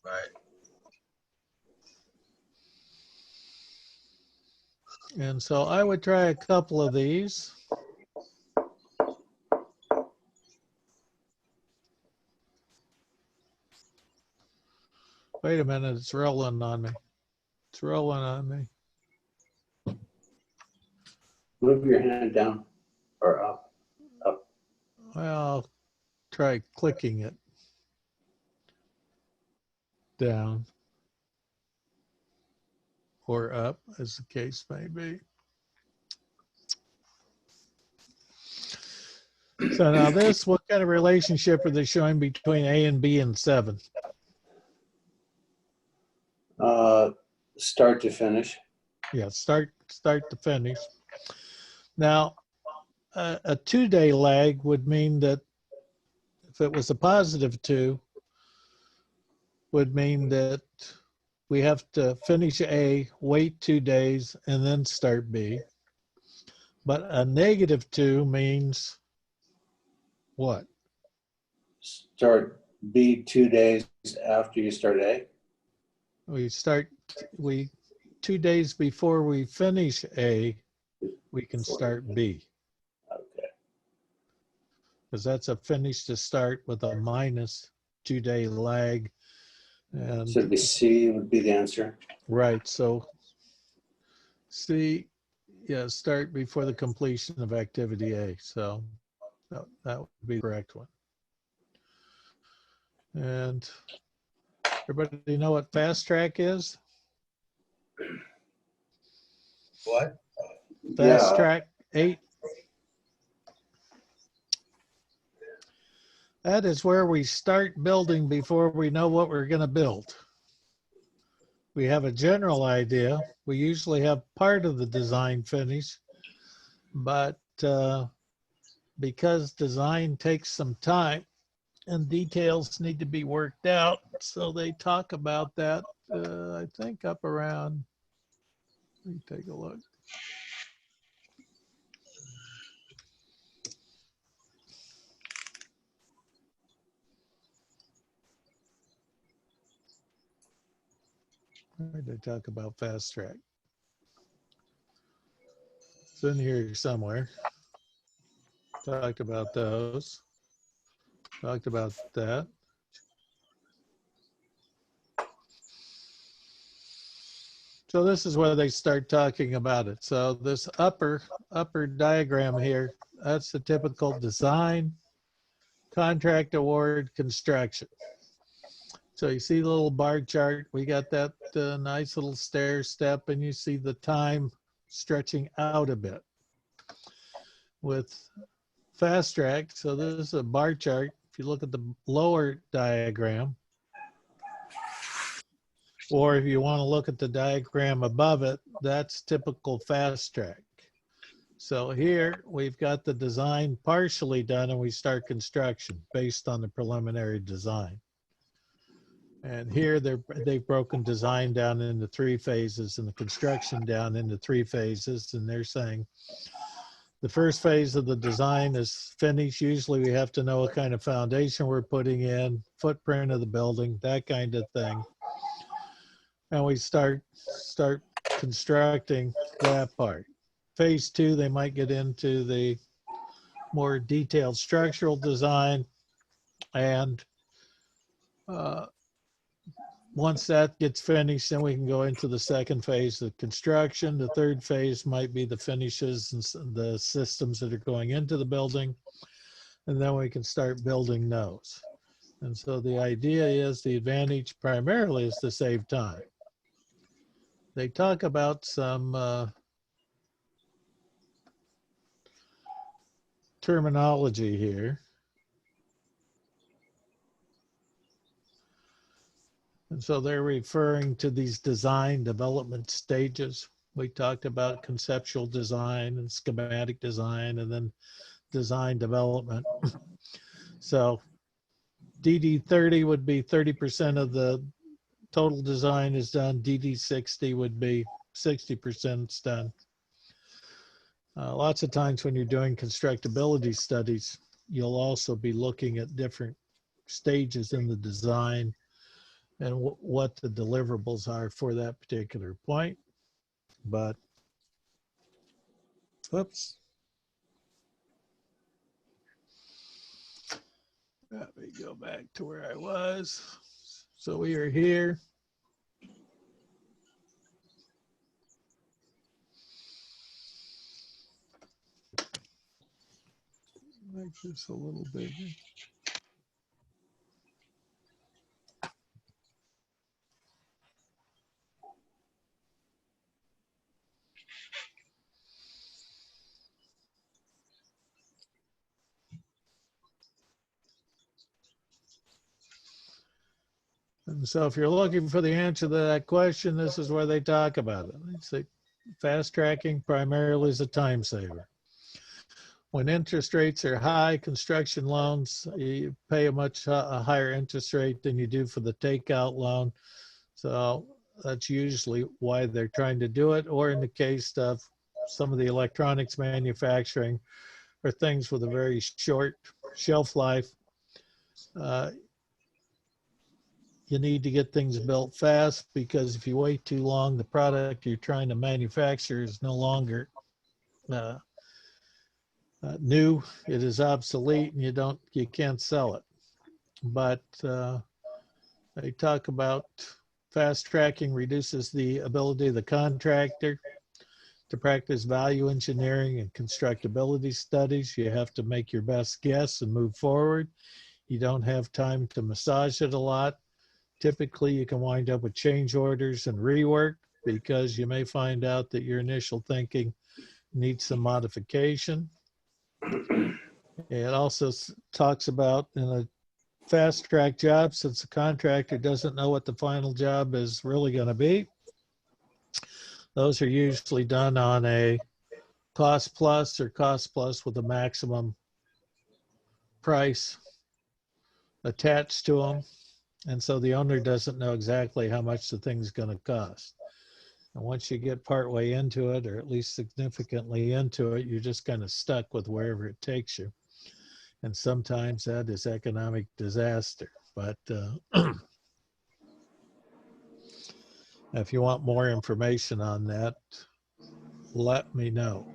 Right. And so I would try a couple of these. Wait a minute, it's rolling on me. It's rolling on me. Move your hand down or up. Well, I'll try clicking it down or up, as the case may be. So now this, what kind of relationship are they showing between A and B and 7? Start to finish. Yeah, start to finish. Now, a 2-day lag would mean that if it was a positive 2, would mean that we have to finish A, wait 2 days, and then start B. But a negative 2 means what? Start B 2 days after you start A. We 2 days before we finish A, we can start B. Okay. Because that's a finish to start with a minus 2-day lag. And So it'd be C would be the answer. right, so C, yeah, start before the completion of activity A. So that would be the correct one. And everybody know what fast track is? What? Fast Yeah. track 8. That is where we start building before we know what we're going to build. We have a general idea. We usually have part of the design finished, but because design takes some time and details need to be worked out, so they talk about that, I think up around, let me take a look. Where did they talk about fast track? It's in here somewhere. Talked about those. Talked about that. So this is where they start talking about it. So this upper diagram here, that's the typical design, contract award, construction. So you see the little bar chart, we got that nice little stair step, and you see the time stretching out a bit. With fast track, so this is a bar chart. If you look at the lower diagram, or if you want to look at the diagram above it, that's typical fast track. So here we've got the design partially done, and we start construction based on the preliminary design. And here they've broken design down into 3 phases and the construction down into 3 phases. And they're saying the first phase of the design is finished. Usually we have to know what kind of foundation we're putting in, footprint of the building, that kind of thing. And we start constructing that part. Phase 2, they might get into the more detailed structural design, and once that gets finished, then we can go into the second phase of construction. The third phase might be the finishes and the systems that are going into the building, and then we can start building those. And so the idea is, the advantage primarily is to save time. They talk about some terminology here. And so they're referring to these design development stages. We talked about conceptual design and schematic design, and then design development. So DD30 would be 30% of the total design is done. DD60 would be 60% done. Lots of times when you're doing constructability studies, you'll also be looking at different stages in the design and what the deliverables are for that particular point. But, whoops. Let me go back to where I was. So we are here. Make this a little bigger. And so if you're looking for the answer to that question, this is where they talk about it. They say fast tracking primarily is a time saver. When interest rates are high, construction loans, you pay a much higher interest rate than you do for the takeout loan. So that's usually why they're trying to do it. Or in the case of some of the electronics manufacturing, or things with a very short shelf life, you need to get things built fast, because if you wait too long, the product you're trying to manufacture is no longer new. It is obsolete, and you can't sell it. But they talk about fast tracking reduces the ability of the contractor to practice value engineering and constructability studies. You have to make your best guess and move forward. You don't have time to massage it a lot. Typically, you can wind up with change orders and rework, because you may find out that your initial thinking needs some modification. It also talks about, in a fast track job, since the contractor doesn't know what the final job is really going to be, those are usually done on a cost plus or cost plus with a maximum price attached to them. And so the owner doesn't know exactly how much the thing's going to cost. And once you get partway into it, or at least significantly into it, you're just kind of stuck with wherever it takes you. And sometimes that is economic disaster. But if you want more information on that, let me know.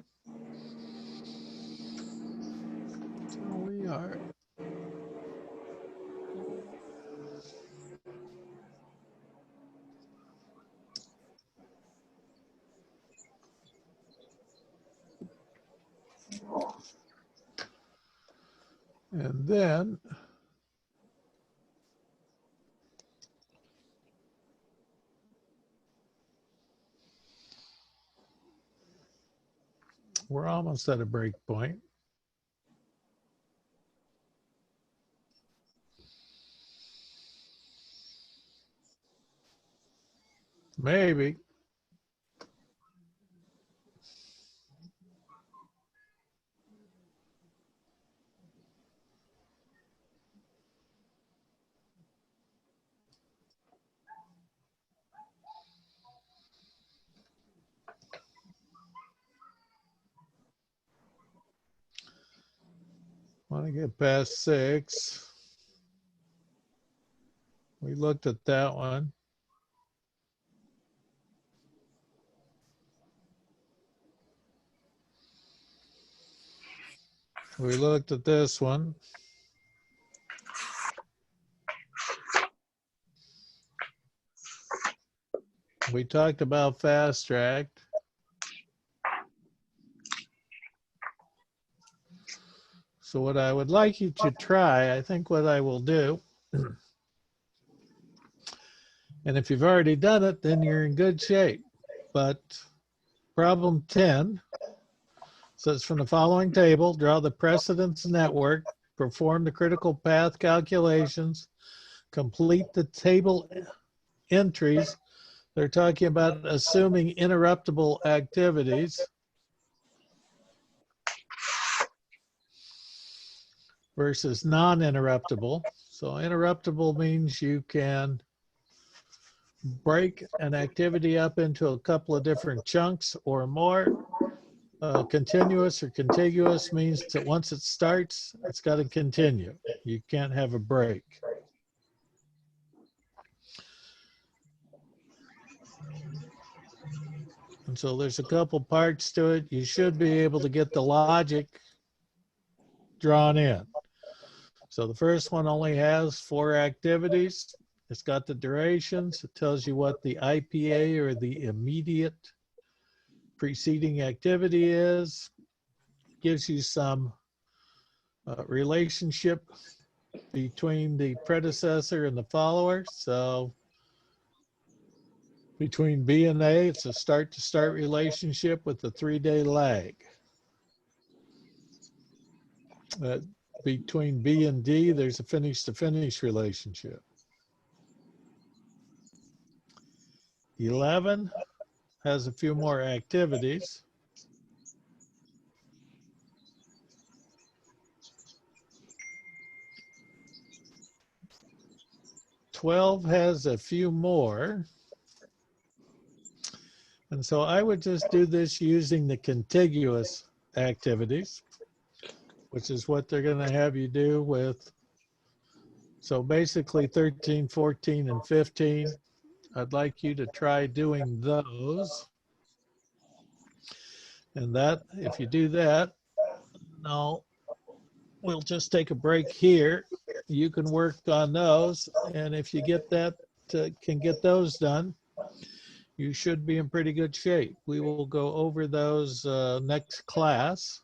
So we are. And then we're almost at a break point. Maybe. Want to get past 6. We looked at that one. We looked at this one. We talked about fast track. So what I would like you to try, I think what I will do, and if you've already done it, then you're in good shape. But problem 10 says from the following table, draw the precedence network, perform the critical path calculations, complete the table entries. They're talking about assuming interruptible activities versus non-interruptible. So interruptible means you can break an activity up into a couple of different chunks or more. Continuous or contiguous means that once it starts, it's got to continue. You can't have a break. And so there's a couple parts to it. You should be able to get the logic drawn in. So the first one only has 4 activities. It's got the durations. It tells you what the IPA or the immediate preceding activity is. Gives you some relationship between the predecessor and the follower. So between B and A, it's a start-to-start relationship with a 3-day lag. Between B and D, there's a finish-to-finish relationship. 11 has a few more activities. 12 has a few more. And so I would just do this using the contiguous activities, which is what they're going to have you do with. So basically 13, 14, and 15. I'd like you to try doing those. And that, if you do that, now we'll just take a break here. You can work on those. And if you get that, can get those done, you should be in pretty good shape. We will go over those next class.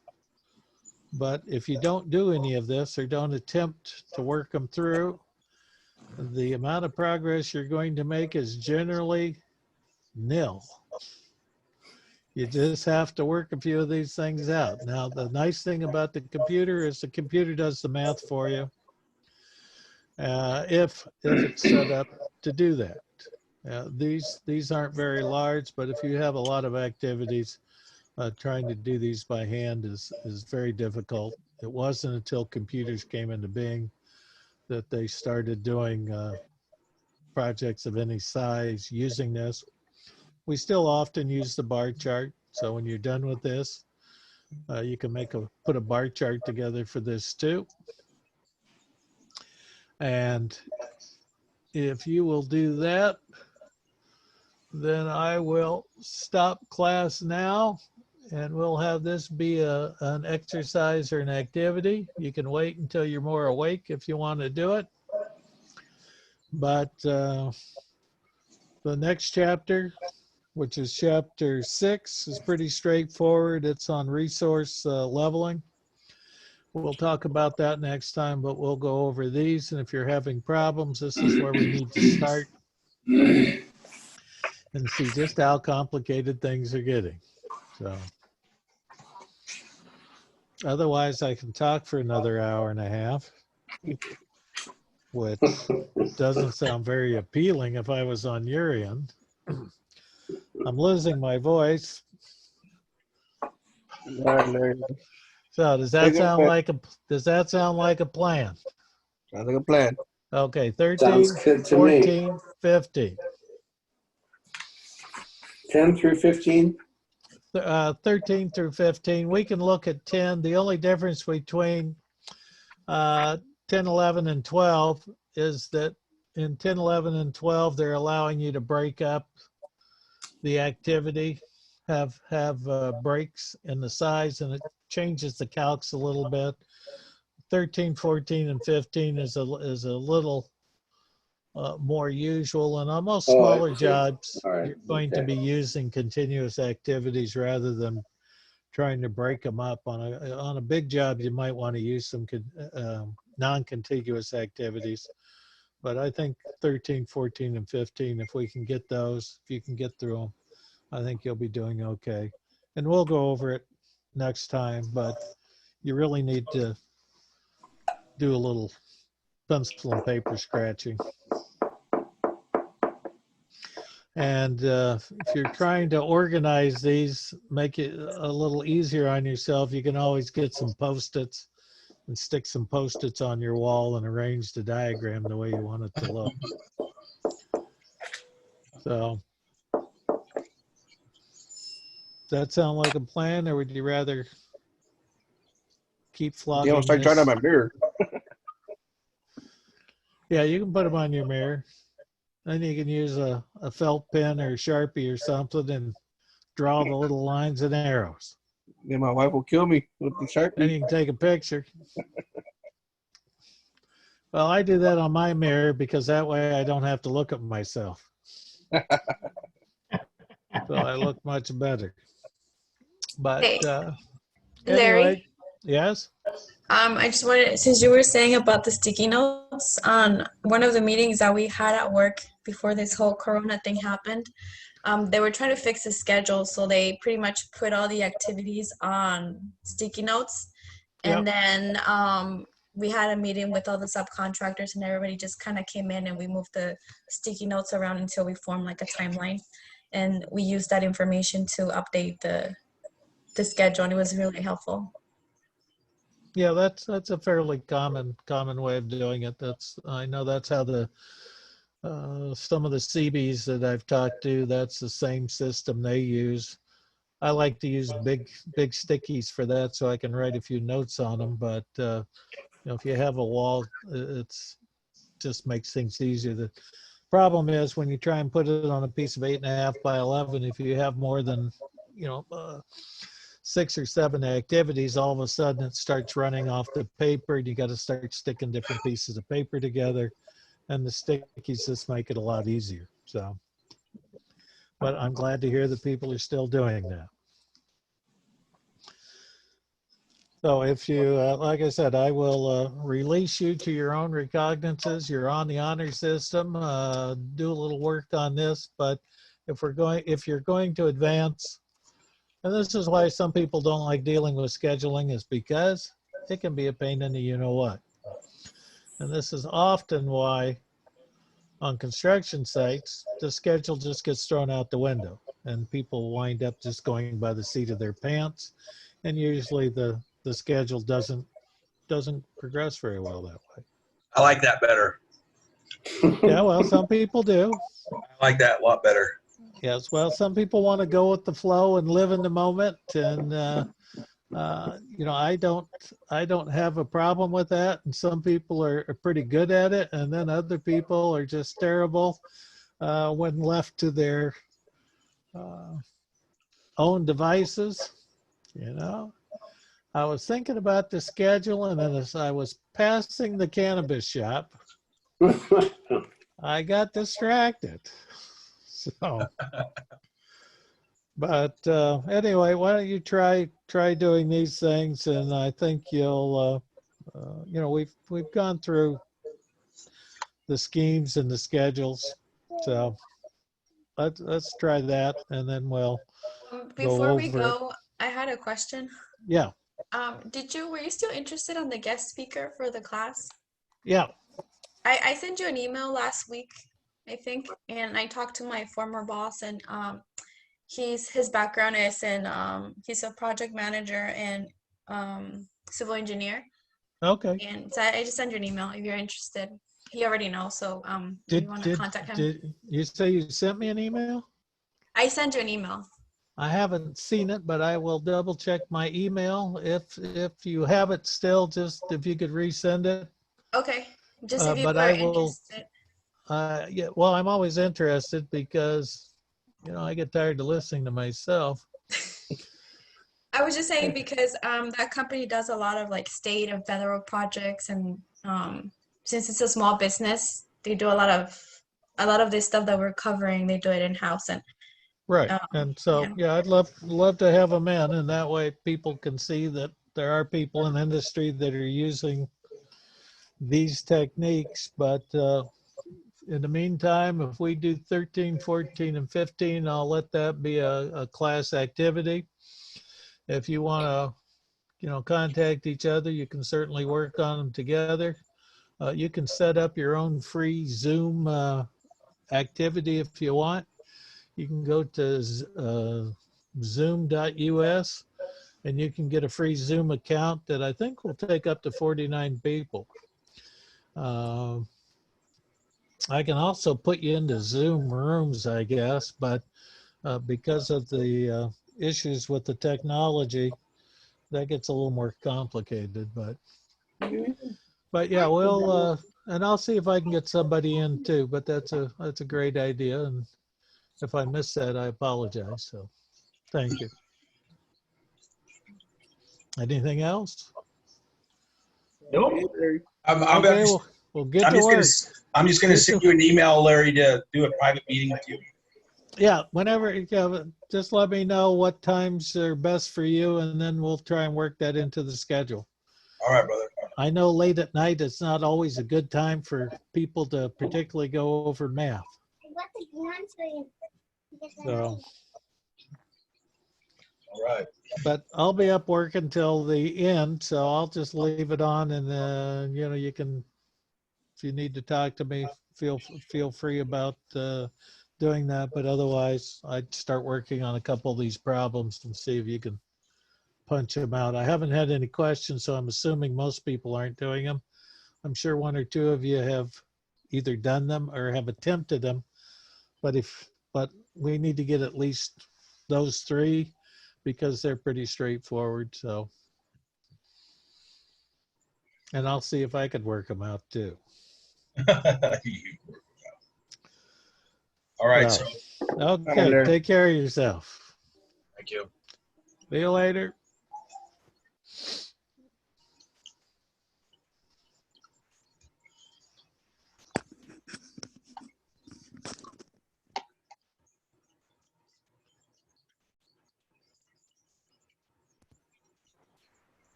But if you don't do any of this or don't attempt to work them through, the amount of progress you're going to make is generally nil. You just have to work a few of these things out. Now, the nice thing about the computer is the computer does the math for you if it's set up to do that. These aren't very large, but if you have a lot of activities, trying to do these by hand is very difficult. It wasn't until computers came into being that they started doing projects of any size using this. We still often use the bar chart. So when you're done with this, you can put a bar chart together for this too. And if you will do that, then I will stop class now and we'll have this be an exercise or an activity. You can wait until you're more awake if you want to do it. But the next chapter, which is chapter 6, is pretty straightforward. It's on resource leveling. we'll talk about that next time, but we'll go over these. And if you're having problems, this is where we need to start and see just how complicated things are getting. So otherwise, I can talk for another hour and a half, which doesn't sound very appealing if I was on your end. I'm losing my voice. All right, Larry. So does that Take it sound back. like a plan? Sounds like a plan. Okay, 13, Sounds good to me. 14, 15. 10 through 15? 13 through 15. We can look at 10. The only difference between 10, 11, and 12 is that in 10, 11, and 12, they're allowing you to break up the activity, have breaks in the size, and it changes the calcs a little bit. 13, 14, and 15 is a little more usual, and on most Oh, I smaller see. jobs, All right, you're going to okay. be using continuous activities rather than trying to break them up. On a big job, you might want to use some non-contiguous activities. But I think 13, 14, and 15, if we can get those, if you can get through them, I think you'll be doing okay. And we'll go over it next time, but you really need to do a little pencil and paper scratching. And if you're trying to organize these, make it a little easier on yourself, you can always get some Post-its and stick some Post-its on your wall and arrange the diagram the way you want it to look. So, does that sound like a plan, or would you rather keep flogging Yeah, I'll start drawing on this? my mirror. Yeah, you can put them on your mirror. Then you can use a felt pen or a Sharpie or something and draw the little lines and arrows. Then my wife will kill me with the Then Sharpie. you can take a picture. Well, I do that on my mirror because that way I don't have to look at myself. So I look much better. But Hey, anyway, Larry, yes? I just wanted, since you were saying about the sticky notes on one of the meetings that we had at work before this whole Corona thing happened, they were trying to fix the schedule, so they pretty much put all the activities on sticky notes. And Yep. then we had a meeting with all the subcontractors, and everybody just kind of came in and we moved the sticky notes around until we formed like a timeline. And we used that information to update the schedule, and it was really helpful. Yeah, that's a fairly common way of doing it. I know that's how the some of the CBs that I've talked to, that's the same system they use. I like to use big stickies for that so I can write a few notes on them. But you know, if you have a wall, it's just makes things easier. The problem is when you try and put it on a piece of 8.5 by 11, if you have more than 6 or 7 activities, all of a sudden it starts running off the paper, and you got to start sticking different pieces of paper together, and the stickies just make it a lot easier. So, but I'm glad to hear that people are still doing that. So if you, like I said, I will release you to your own recognizances. You're on the honor system. Do a little work on this, but if you're going to advance, and this is why some people don't like dealing with scheduling, is because it can be a pain in the you-know-what. And this is often why on construction sites, the schedule just gets thrown out the window and people wind up just going by the seat of their pants. And usually the schedule doesn't progress very well that way. I like that better. Yeah, well, some people do. I like that a lot better. Yes, well, some people want to go with the flow and live in the moment, and I don't have a problem with that. And some people are pretty good at it, and then other people are just terrible when left to their own devices. I was thinking about the schedule, and then as I was passing the cannabis shop, I got distracted. So, But anyway, why don't you try doing these things, and I think you'll, you know, we've gone through the schemes and the schedules, so let's try that, and then we'll go Before we over it. go, I had a question. Yeah, Were you still interested on the guest speaker for the class? yeah. I sent you an email last week, I think, and I talked to my former boss, and his background is in he's a project manager and civil engineer, Okay. and so I just sent you an email if you're interested. He already knows, so if you want to contact him. Did you say you sent me an email? I sent you an email. I haven't seen it, but I will double check my email. If you have it still, just if you could resend it. Okay, just if you But were I will. interested. Yeah. Well, I'm always interested because, you know, I get tired of listening to myself. I was just saying because that company does a lot of like state and federal projects, and since it's a small business, they do a lot of this stuff that we're covering. They do it in house, and Right. um, And so, yeah. yeah, I'd love to have them in, and that way people can see that there are people in industry that are using these techniques. But in the meantime, if we do 13, 14, and 15, I'll let that be a class activity. If you want to, you know, contact each other, you can certainly work on them together. You can set up your own free Zoom activity if you want. You can go to zoom.us and you can get a free Zoom account that I think will take up to 49 people. I can also put you into Zoom rooms, I guess, but because of the issues with the technology, that gets a little more complicated. But yeah, we'll and I'll see if I can get somebody in too. But that's a great idea, and if I missed that, I apologize. So, thank you. Anything else? Nope. Okay, we'll get to work. I'm just gonna send you an email, Larry, to do a private meeting with you. Yeah, whenever you have, just let me know what times are best for you, and then we'll try and work that into the schedule. All right, brother. I know late at night, it's not always a good time for people to particularly go over math. So, All right. but I'll be up working till the end, so I'll just leave it on, and then, you know, you can, if you need to talk to me, feel free about doing that. But otherwise, I'd start working on a couple of these problems and see if you can punch them out. I haven't had any questions, so I'm assuming most people aren't doing them. I'm sure one or two of you have either done them or have attempted them, but we need to get at least those three because they're pretty straightforward. So, and I'll see if I could work them out too. All right. Well, So okay, take care of yourself. thank you. See you later.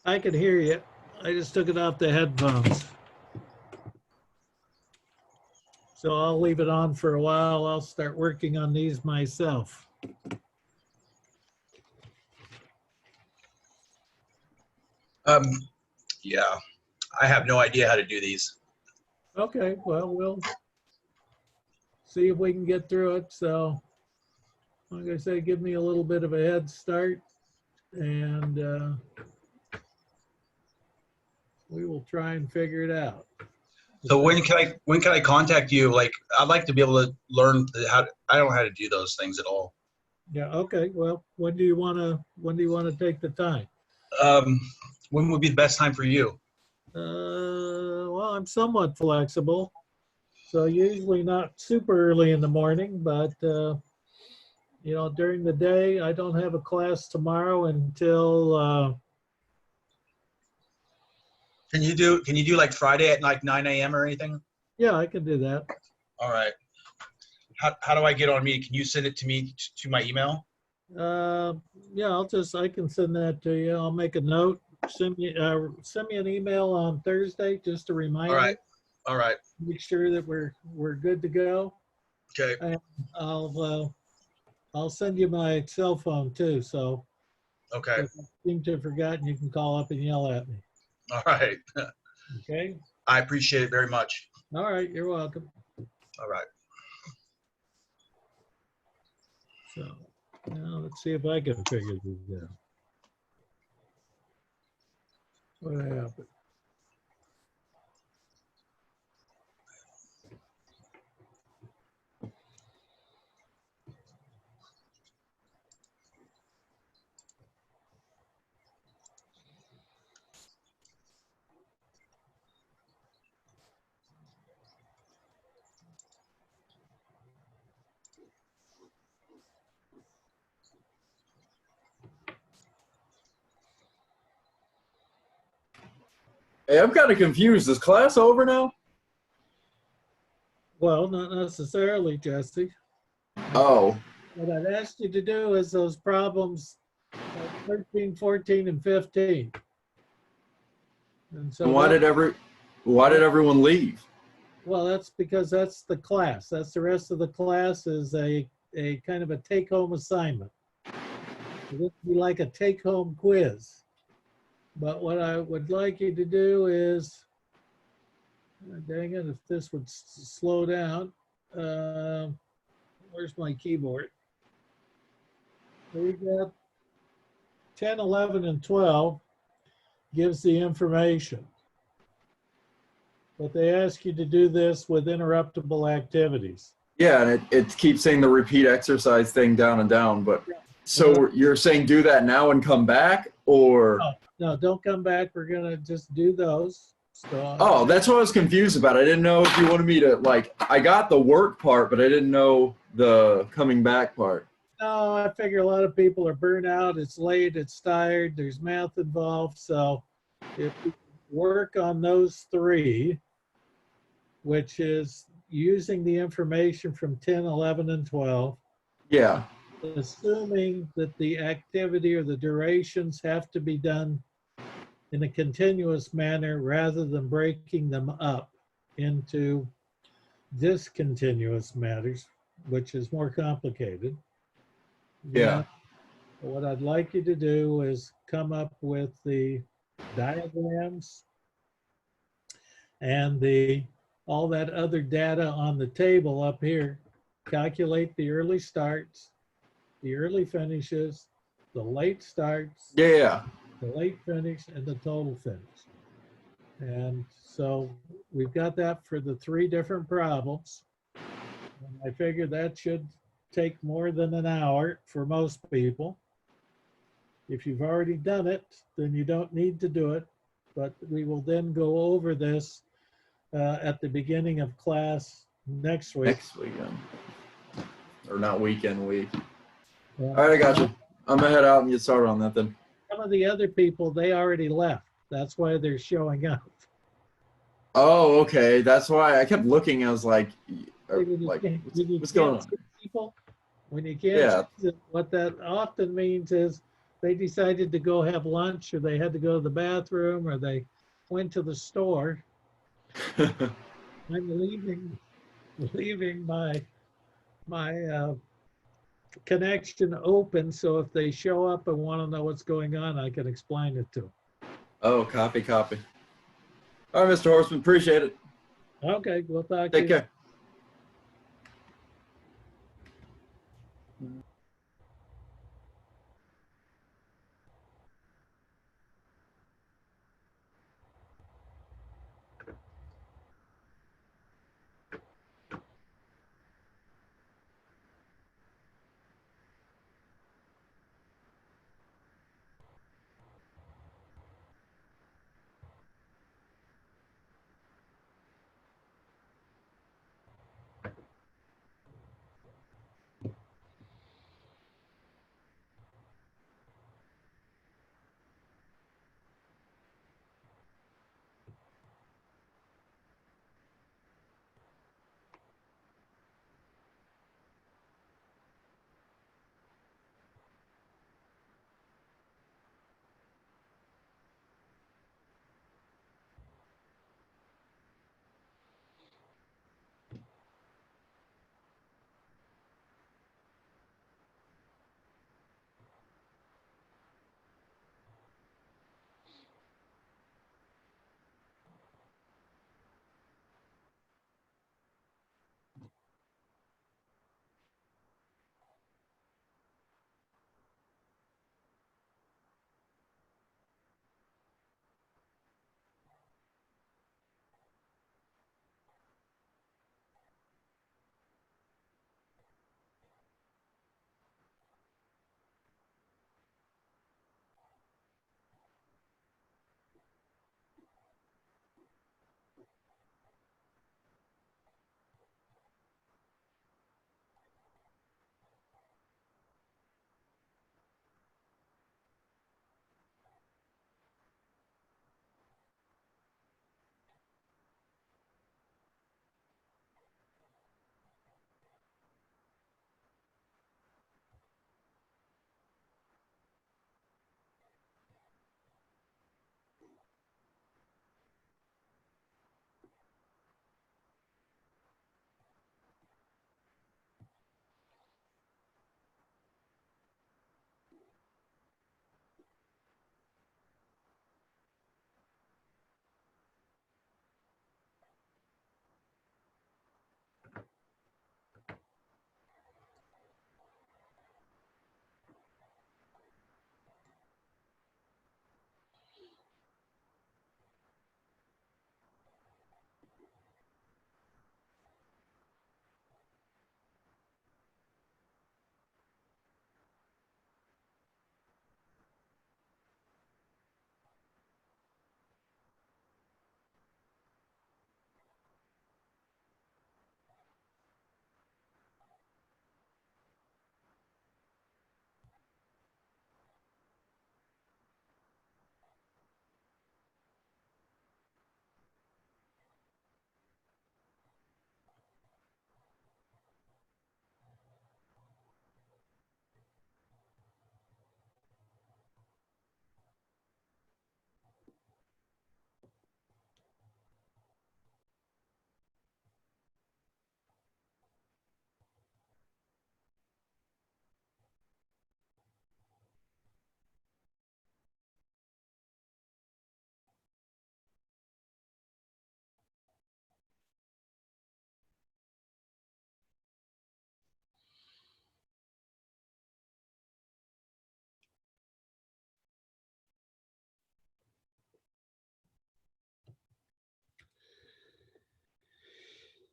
I could hear you. I just took it off the headphones. So I'll leave it on for a while. I'll start working on these myself. Yeah, I have no idea how to do these. Okay, well, we'll see if we can get through it. So, like I say, give me a little bit of a head start, and we will try and figure it out. So when can I contact you? Like, I'd like to be able to learn how. I don't know how to do those things at all. Yeah. Okay. Well, when do you want to take the time? When would be the best time for you? Well, I'm somewhat flexible, so usually not super early in the morning, but you know, during the day. I don't have a class tomorrow until Can you do like Friday at like 9 a.m. or anything? yeah, I can do that. All right. how do I get on meeting? Can you send it to me to my email? Yeah, I can send that to you. I'll make a note. Send me an email on Thursday, just a All reminder. right. All right. Make sure that we're good to go. Okay. And I'll send you my cell phone too. So Okay. if I seem to have forgotten, you can call up and yell at me. All right. Okay. I appreciate it very much. All right. You're welcome. All right. So now let's see if I can figure this out. What happened? Hey, I'm kind of confused. Is class over now? Well, not necessarily, Jesse. Oh, What I'd asked you to do is those problems 13, 14, and 15. And so why did everyone leave? well, that's because that's the class. That's the rest of the class is a kind of a take-home assignment. This would be like a take-home quiz. But what I would like you to do is, dang it, if this would slow down. Where's my keyboard? We've got 10, 11, and 12 gives the information. But they ask you to do this with interruptible activities. Yeah, and it keeps saying the repeat exercise thing down and down. But so you're saying do that now and come back, or? No, don't come back. We're gonna just do those. So, Oh, that's what I was confused about. I didn't know if you wanted me to, like, I got the work part, but I didn't know the coming back part. no, I figure a lot of people are burnt out. It's late. It's tired. There's math involved. So if we work on those three, which is using the information from 10, 11, and 12, Yeah. assuming that the activity or the durations have to be done in a continuous manner rather than breaking them up into discontinuous matters, which is more complicated. Yeah. What I'd like you to do is come up with the diagrams and all that other data on the table up here. Calculate the early starts, the early finishes, the late starts, Yeah. the late finish, and the total finish. And so we've got that for the three different problems. And I figure that should take more than an hour for most people. If you've already done it, then you don't need to do it. But we will then go over this at the beginning of class next week. Next weekend. Or not weekend, week. All right, I got you. I'm gonna head out and get started on that then. Some of the other people, they already left. That's why they're showing up. Oh, okay. That's why I kept looking. I was like, When you what's going can't on? see people, when you can't Yeah. see them, what that often means is they decided to go have lunch, or they had to go to the bathroom, or they went to the store. I'm leaving my connection open, so if they show up and want to know what's going on, I can explain it to them. Oh, copy. All right, Mr. Horseman, appreciate it. Okay, we'll talk to Take you. care.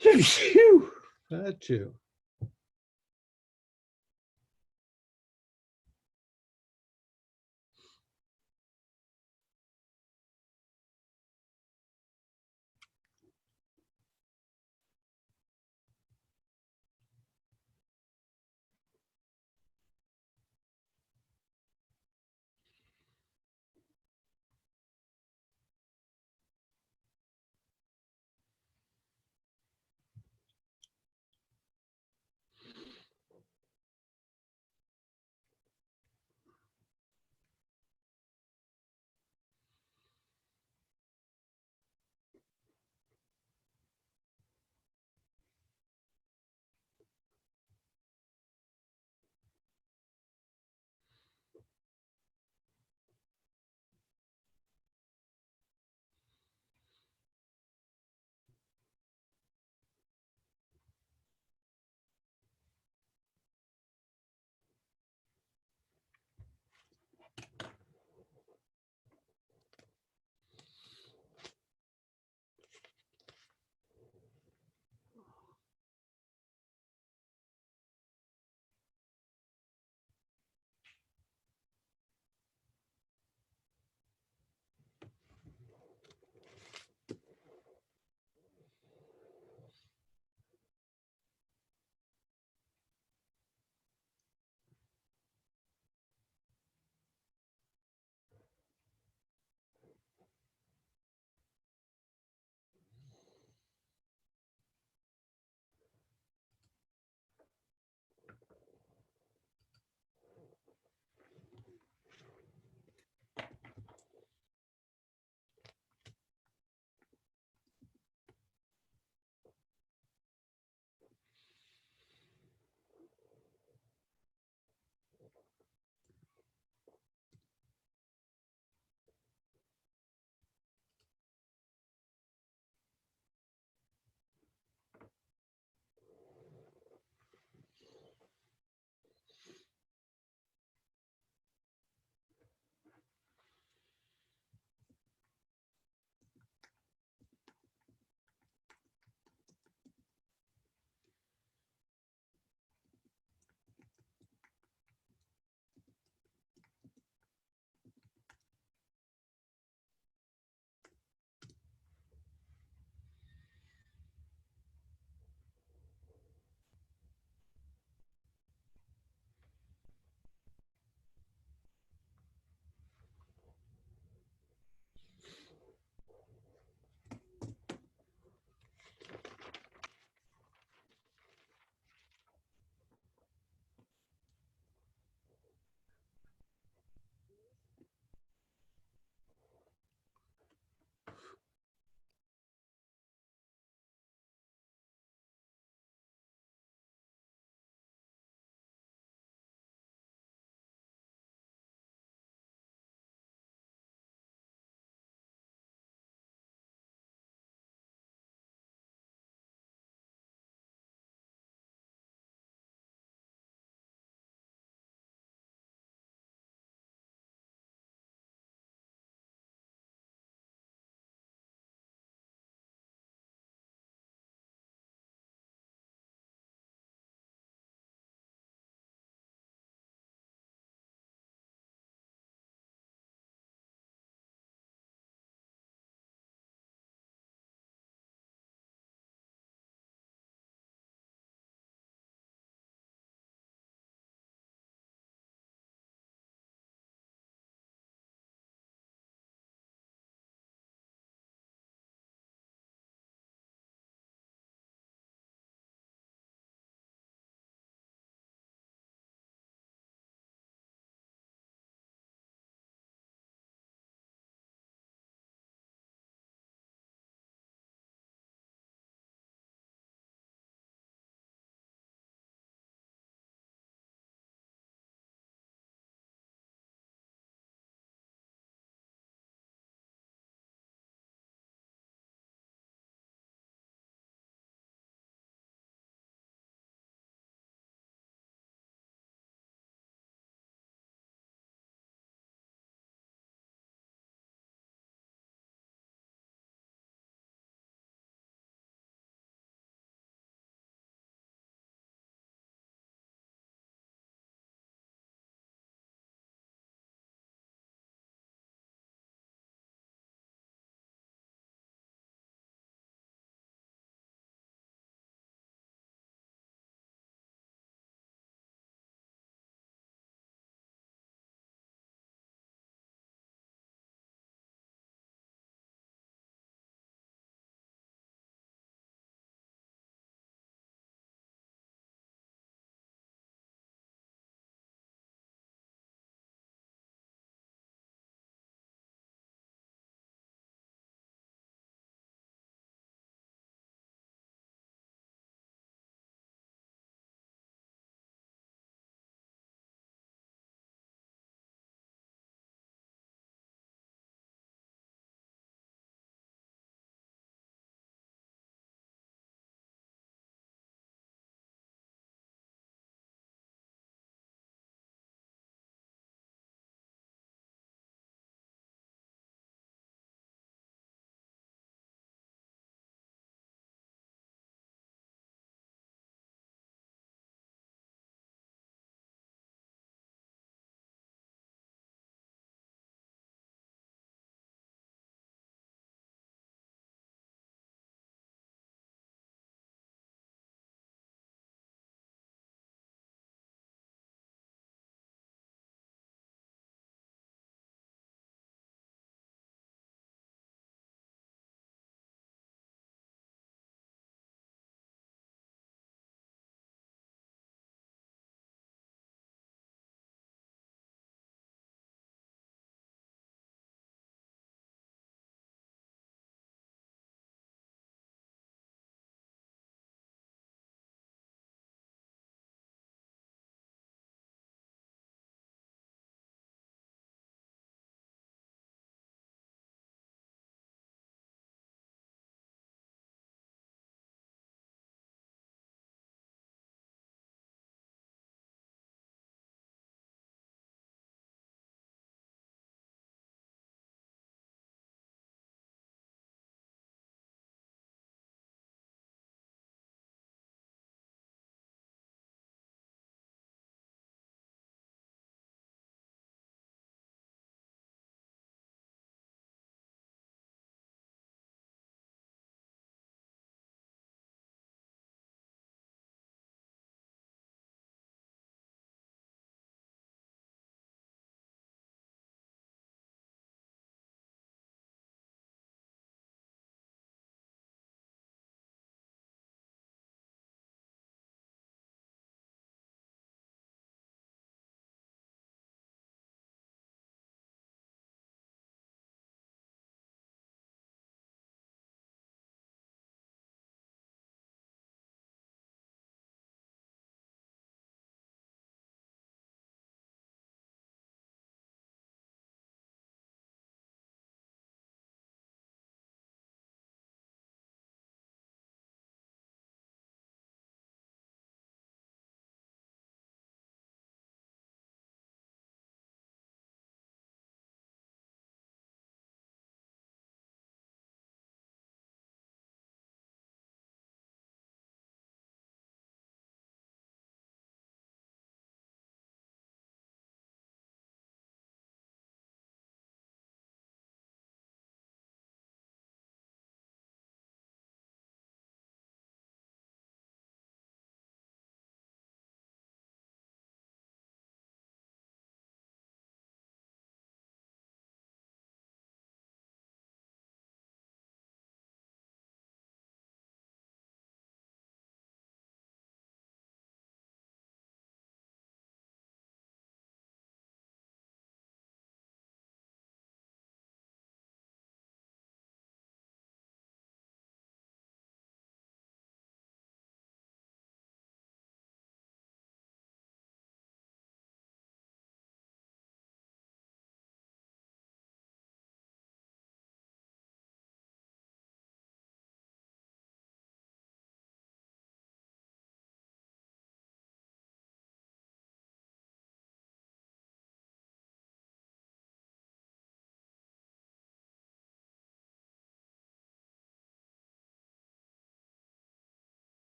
Phew. Got you.